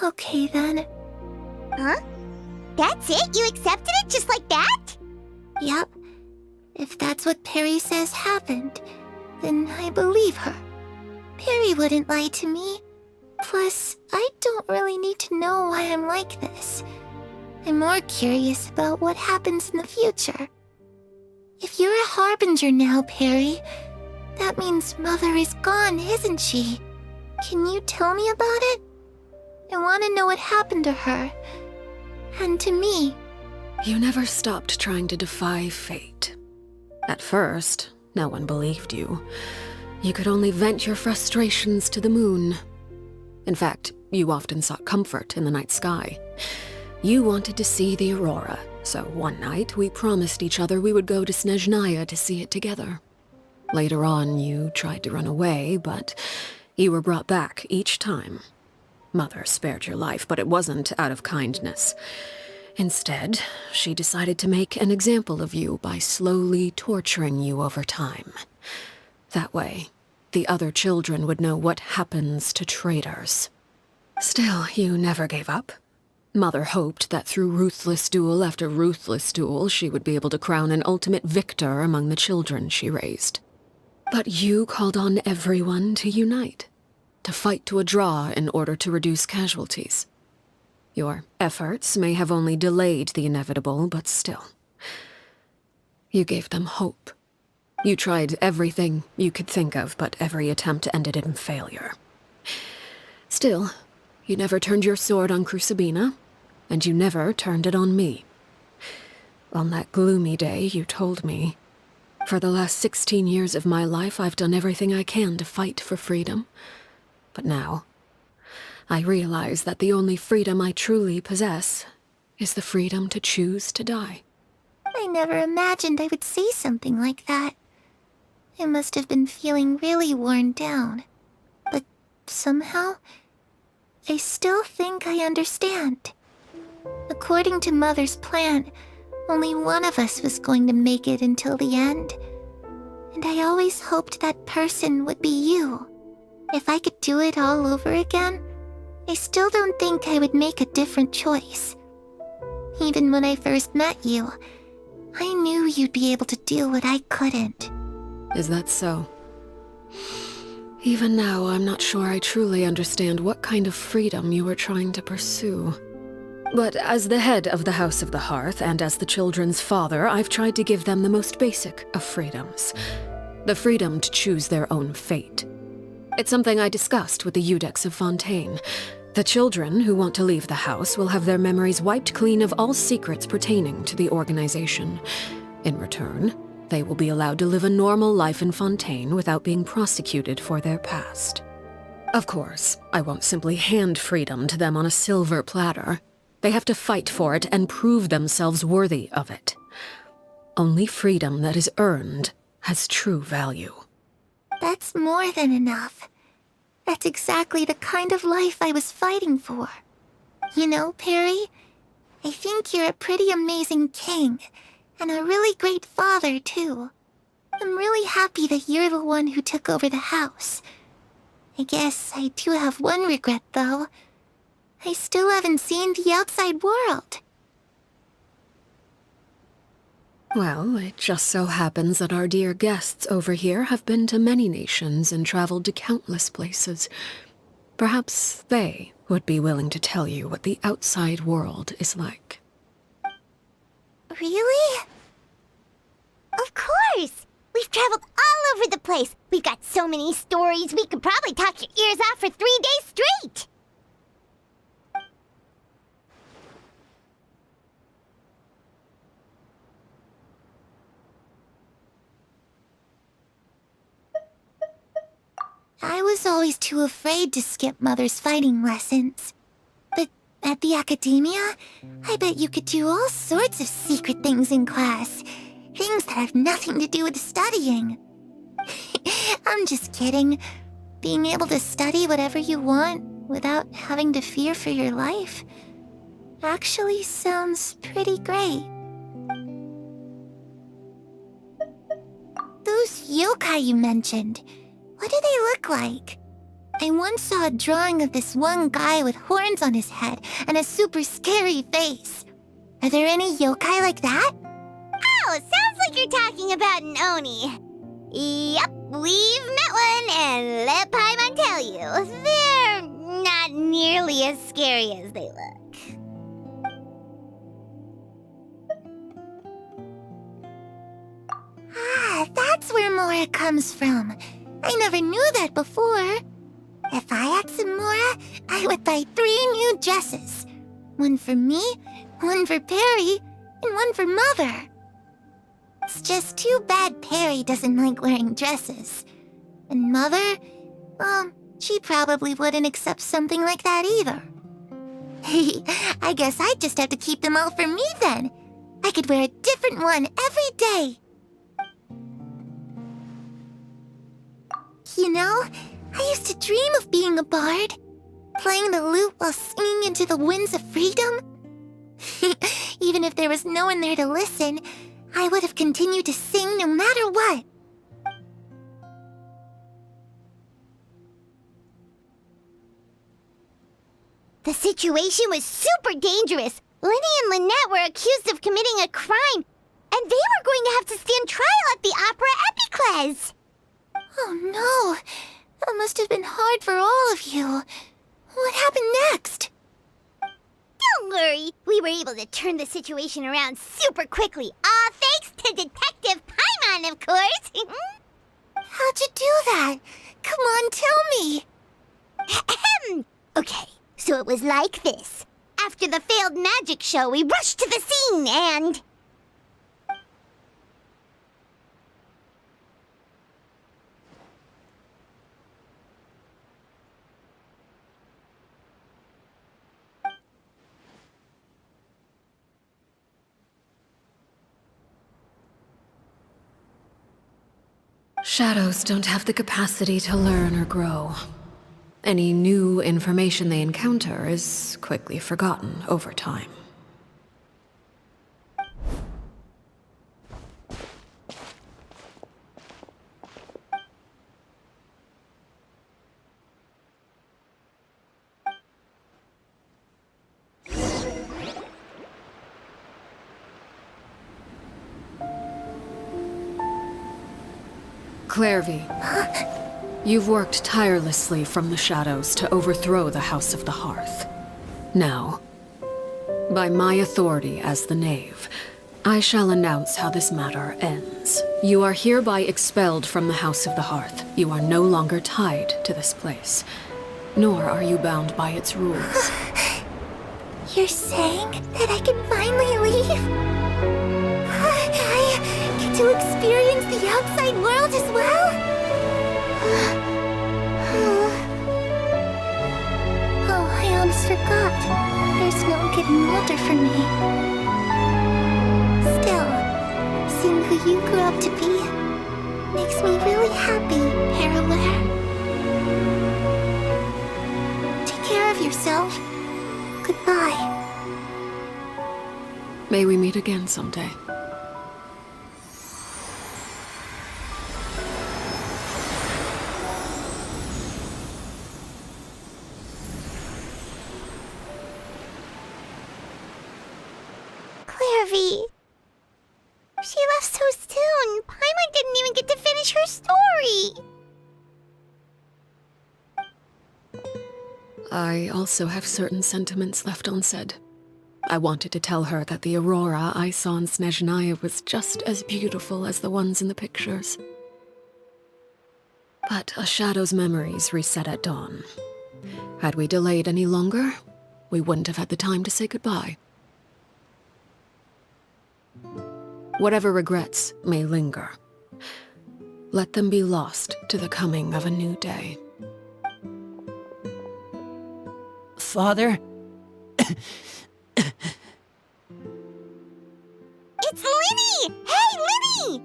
Okay then. Huh? That's it? You accepted it just like that? Yep. If that's what Perry says happened, then I believe her. Perry wouldn't lie to me. Plus, I don't really need to know why I'm like this. I'm more curious about what happens in the future. If you're a harbinger now, Perry, that means Mother is gone, isn't she? Can you tell me about it? I want to know what happened to her. And to me. You never stopped trying to defy fate. At first, no one believed you. You could only vent your frustrations to the moon. In fact, you often sought comfort in the night sky. You wanted to see the aurora, so one night we promised each other we would go to Snezhnaya to see it together. Later on, you tried to run away, but you were brought back each time, Mother spared your life, but it wasn't out of kindness. Instead, she decided to make an example of you by slowly torturing you over time. That way, the other children would know what happens to traitors. Still, you never gave up. Mother hoped that through ruthless duel after ruthless duel, she would be able to crown an ultimate victor among the children she raised. But you called on everyone to unite, to fight to a draw in order to reduce casualties. Your efforts may have only delayed the inevitable, but still. You gave them hope. You tried everything you could think of, but every attempt ended in failure. Still, you never turned your sword on Crucibina, and you never turned it on me. On that gloomy day, you told me, "For the last 16 years of my life, I've done everything I can to fight for freedom. But now, I realize that the only freedom I truly possess is the freedom to choose to die." I never imagined I would say something like that. I must have been feeling really worn down. But somehow, I still think I understand. According to Mother's plan, only one of us was going to make it until the end. And I always hoped that person would be you. If I could do it all over again, I still don't think I would make a different choice. Even when I first met you, I knew you'd be able to do what I couldn't. Is that so? Even now, I'm not sure I truly understand what kind of freedom you were trying to pursue. But as the head of the House of the Hearth, and as the children's father, I've tried to give them the most basic of freedoms. The freedom to choose their own fate. It's something I discussed with the Iudex of Fontaine. The children who want to leave the house will have their memories wiped clean of all secrets pertaining to the organization. In return, they will be allowed to live a normal life in Fontaine without being prosecuted for their past. Of course, I won't simply hand freedom to them on a silver platter. They have to fight for it and prove themselves worthy of it. Only freedom that is earned has true value. That's more than enough. That's exactly the kind of life I was fighting for. You know, Perry, I think you're a pretty amazing king, and a really great father, too. I'm really happy that you're the one who took over the house. I guess I do have one regret, though. I still haven't seen the outside world. Well, it just so happens that our dear guests over here have been to many nations and traveled to countless places. Perhaps they would be willing to tell you what the outside world is like. Really? Of course! We've traveled all over the place. We've got so many stories, we could probably talk your ears off for 3 days straight! I was always too afraid to skip Mother's fighting lessons. But at the academia, I bet you could do all sorts of secret things in class. Things that have nothing to do with studying. I'm just kidding. Being able to study whatever you want without having to fear for your life actually sounds pretty great. Those yokai you mentioned, what do they look like? I once saw a drawing of this one guy with horns on his head and a super scary face. Are there any yokai like that? Oh, sounds like you're talking about an Oni. Yep, we've met one, and let Paimon tell you, they're not nearly as scary as they look. Ah, that's where Mora comes from. I never knew that before. If I had some Mora, I would buy 3 new dresses. One for me, one for Perry, and one for Mother. It's just too bad Perry doesn't like wearing dresses. And Mother, well, she probably wouldn't accept something like that either. I guess I'd just have to keep them all for me then. I could wear a different one every day. You know, I used to dream of being a bard. Playing the lute while singing into the winds of freedom? Even if there was no one there to listen, I would have continued to sing no matter what. The situation was super dangerous. Lini and Lynette were accused of committing a crime, and they were going to have to stand trial at the Opera Epicles. Oh no, that must have been hard for all of you. What happened next? Don't worry, we were able to turn the situation around super quickly. All thanks to Detective Paimon, of course. How'd you do that? Come on, tell me. Okay, so it was like this. After the failed magic show, we rushed to the scene and... Shadows don't have the capacity to learn or grow. Any new information they encounter is quickly forgotten over time. Klérvi, you've worked tirelessly from the shadows to overthrow the House of the Hearth. Now, by my authority as the Knave, I shall announce how this matter ends. You are hereby expelled from the House of the Hearth. You are no longer tied to this place, nor are you bound by its rules. You're saying that I can finally leave? I get to experience the outside world as well? Oh, I almost forgot. There's no one getting older for me. Still, seeing who you grew up to be makes me really happy, Parallel. Take care of yourself. Goodbye. May we meet again someday. Klérvi. She left so soon. Paimon didn't even get to finish her story. I also have certain sentiments left unsaid. I wanted to tell her that the aurora I saw in Snezhnaya was just as beautiful as the ones in the pictures. But a shadow's memories reset at dawn. Had we delayed any longer, we wouldn't have had the time to say goodbye. Whatever regrets may linger, let them be lost to the coming of a new day. Father? It's Lini! Hey, Lini!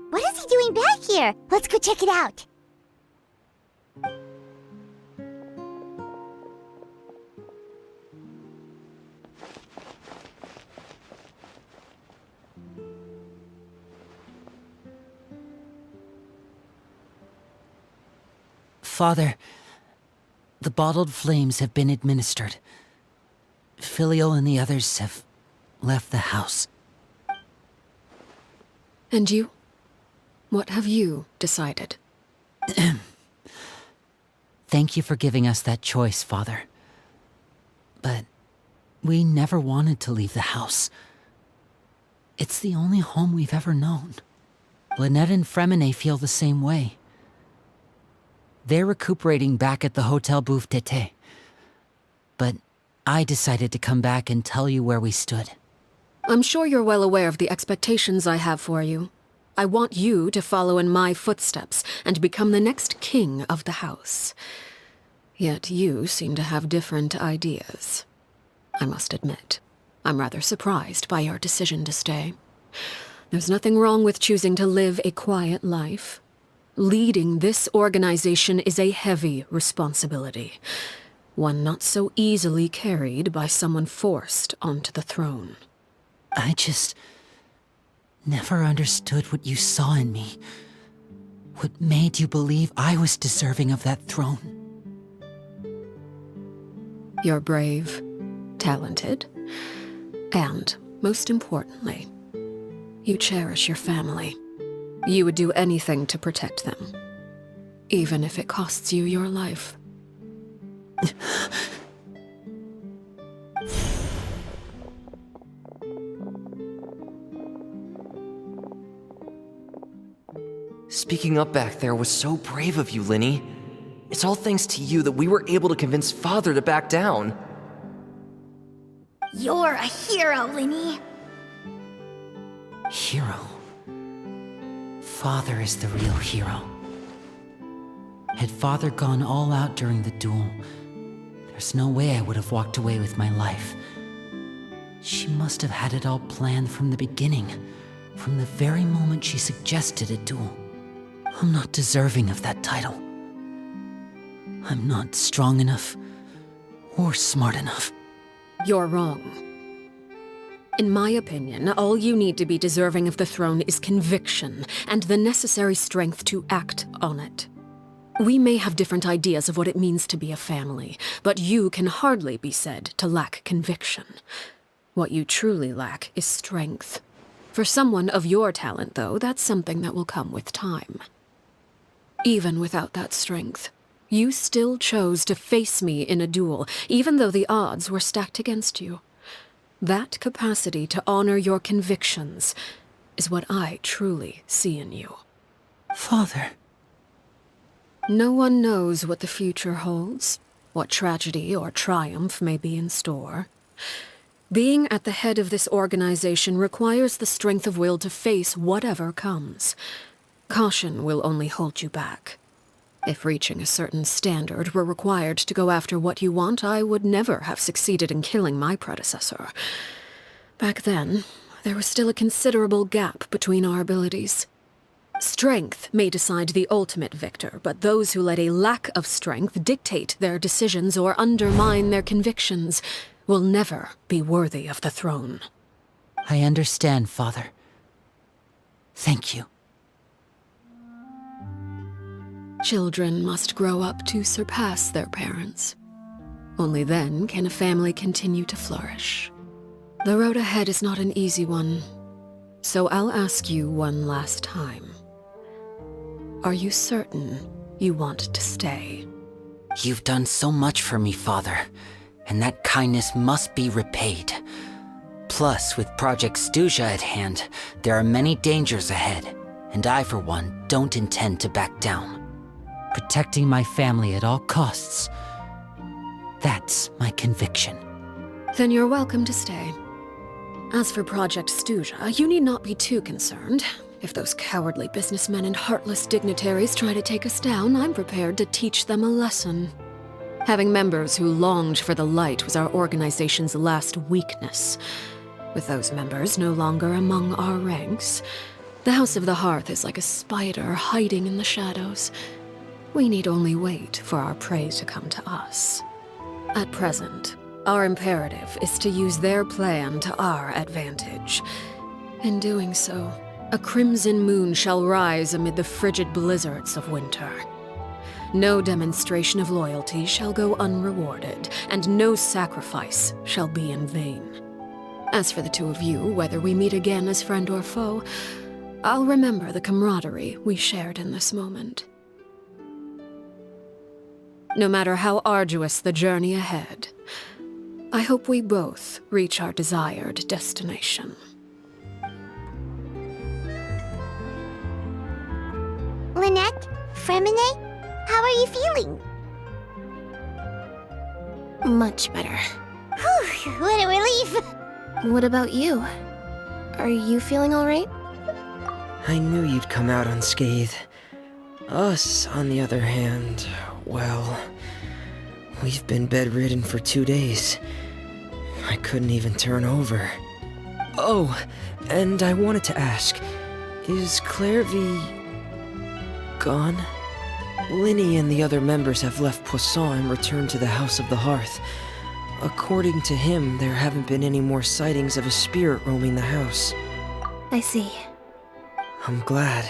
What is he doing back here? Let's go check it out. Father, the bottled flames have been administered. Filio and the others have left the house. And you? What have you decided? Thank you for giving us that choice, Father. But we never wanted to leave the house. It's the only home we've ever known. Lynettt and Fréminé feel the same way. They're recuperating back at the Hotel Bouffe d'été. But I decided to come back and tell you where we stood. I'm sure you're well aware of the expectations I have for you. I want you to follow in my footsteps and become the next king of the house. Yet you seem to have different ideas. I must admit, I'm rather surprised by your decision to stay. There's nothing wrong with choosing to live a quiet life. Leading this organization is a heavy responsibility, one not so easily carried by someone forced onto the throne. I just never understood what you saw in me. What made you believe I was deserving of that throne? You're brave, talented, and, most importantly, you cherish your family. You would do anything to protect them, even if it costs you your life. Speaking up back there was so brave of you, Lini. It's all thanks to you that we were able to convince Father to back down. You're a hero, Lini. Hero? Father is the real hero. Had Father gone all out during the duel, there's no way I would have walked away with my life. She must have had it all planned from the beginning, from the very moment she suggested a duel. I'm not deserving of that title. I'm not strong enough or smart enough. You're wrong. In my opinion, all you need to be deserving of the throne is conviction and the necessary strength to act on it. We may have different ideas of what it means to be a family, but you can hardly be said to lack conviction. What you truly lack is strength. For someone of your talent, though, that's something that will come with time. Even without that strength, you still chose to face me in a duel, even though the odds were stacked against you. That capacity to honor your convictions is what I truly see in you. Father. No one knows what the future holds, what tragedy or triumph may be in store. Being at the head of this organization requires the strength of will to face whatever comes. Caution will only hold you back. If reaching a certain standard were required to go after what you want, I would never have succeeded in killing my predecessor. Back then, there was still a considerable gap between our abilities. Strength may decide the ultimate victor, but those who let a lack of strength dictate their decisions or undermine their convictions will never be worthy of the throne. I understand, Father. Thank you. Children must grow up to surpass their parents. Only then can a family continue to flourish. The road ahead is not an easy one, so I'll ask you one last time. Are you certain you want to stay? You've done so much for me, Father, and that kindness must be repaid. Plus, with Project Stuja at hand, there are many dangers ahead, and I, for one, don't intend to back down. Protecting my family at all costs. That's my conviction. Then you're welcome to stay. As for Project Stuja, you need not be too concerned. If those cowardly businessmen and heartless dignitaries try to take us down, I'm prepared to teach them a lesson. Having members who longed for the light was our organization's last weakness. With those members no longer among our ranks, the House of the Hearth is like a spider hiding in the shadows. We need only wait for our prey to come to us. At present, our imperative is to use their plan to our advantage. In doing so, a crimson moon shall rise amid the frigid blizzards of winter. No demonstration of loyalty shall go unrewarded, and no sacrifice shall be in vain. As for the two of you, whether we meet again as friend or foe, I'll remember the camaraderie we shared in this moment. No matter how arduous the journey ahead, I hope we both reach our desired destination. Lynette? Fремине? How are you feeling? Much better. Whew, what a relief! What about you? Are you feeling alright? I knew you'd come out unscathed. Us, on the other hand, well, we've been bedridden for 2 days. I couldn't even turn over. Oh, and I wanted to ask, is Klérvi... Gone? Lini and the other members have left Poisson and returned to the House of the Hearth. According to him, there haven't been any more sightings of a spirit roaming the house. I see. I'm glad.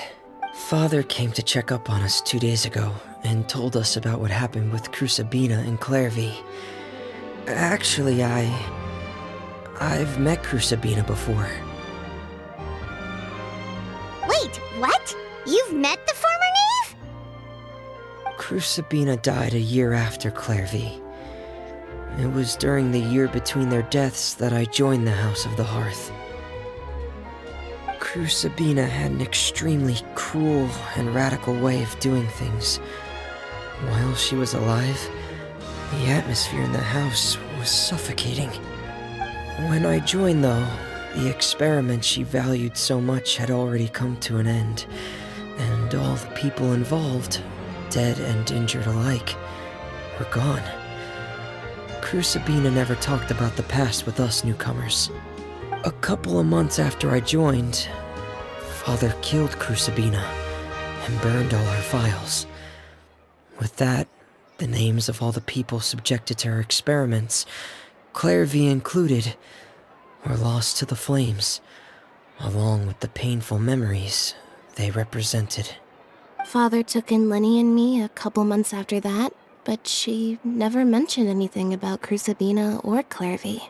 Father came to check up on us 2 days ago and told us about what happened with Crusabina and Klérvi. Actually, I've met Crusabina before. Wait, what? You've met the former knave? Crusabina died a year after Klérvi. It was during the year between their deaths that I joined the House of the Hearth. Crusabina had an extremely cruel and radical way of doing things. While she was alive, the atmosphere in the house was suffocating. When I joined, though, the experiment she valued so much had already come to an end, and all the people involved, dead and injured alike, were gone. Crusabina never talked about the past with us newcomers. A couple of months after I joined, Father killed Crusabina and burned all her files. With that, the names of all the people subjected to her experiments, Klérvi included, were lost to the flames, along with the painful memories they represented. Father took in Lini and me a couple months after that, but she never mentioned anything about Crusabina or Klérvi.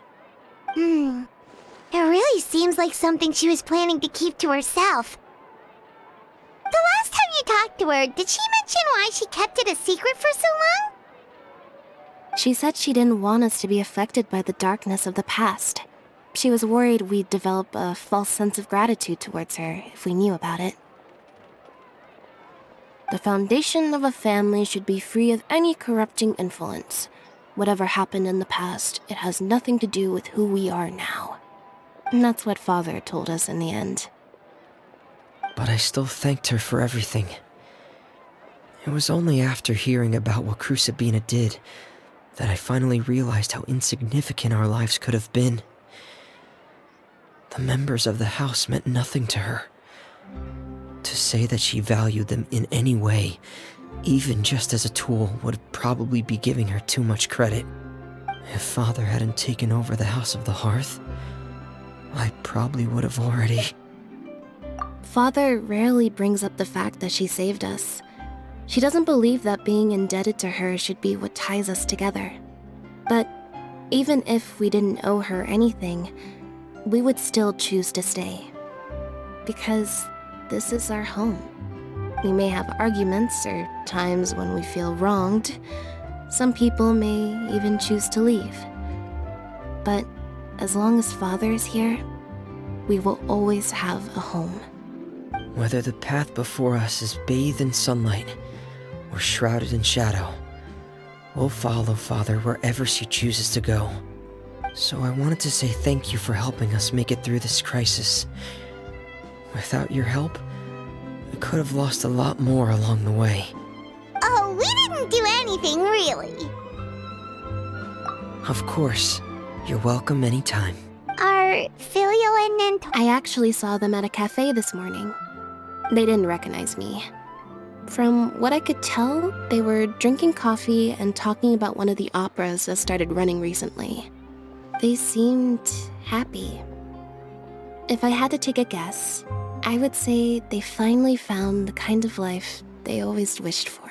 It really seems like something she was planning to keep to herself. The last time you talked to her, did she mention why she kept it a secret for so long? She said she didn't want us to be affected by the darkness of the past. She was worried we'd develop a false sense of gratitude towards her if we knew about it. The foundation of a family should be free of any corrupting influence. Whatever happened in the past, it has nothing to do with who we are now. And that's what Father told us in the end. But I still thanked her for everything. It was only after hearing about what Crusabina did that I finally realized how insignificant our lives could have been. The members of the house meant nothing to her. To say that she valued them in any way, even just as a tool, would probably be giving her too much credit. If Father hadn't taken over the House of the Hearth, I probably would have already... Father rarely brings up the fact that she saved us. She doesn't believe that being indebted to her should be what ties us together. But even if we didn't owe her anything, we would still choose to stay. Because this is our home. We may have arguments or times when we feel wronged. Some people may even choose to leave. But as long as Father is here, we will always have a home. Whether the path before us is bathed in sunlight or shrouded in shadow, we'll follow Father wherever she chooses to go. So I wanted to say thank you for helping us make it through this crisis. Without your help, we could have lost a lot more along the way. Oh, we didn't do anything, really. Of course. You're welcome anytime. Are Filio and I actually saw them at a cafe this morning. They didn't recognize me. From what I could tell, they were drinking coffee and talking about one of the operas that started running recently. They seemed happy. If I had to take a guess, I would say they finally found the kind of life they always wished for.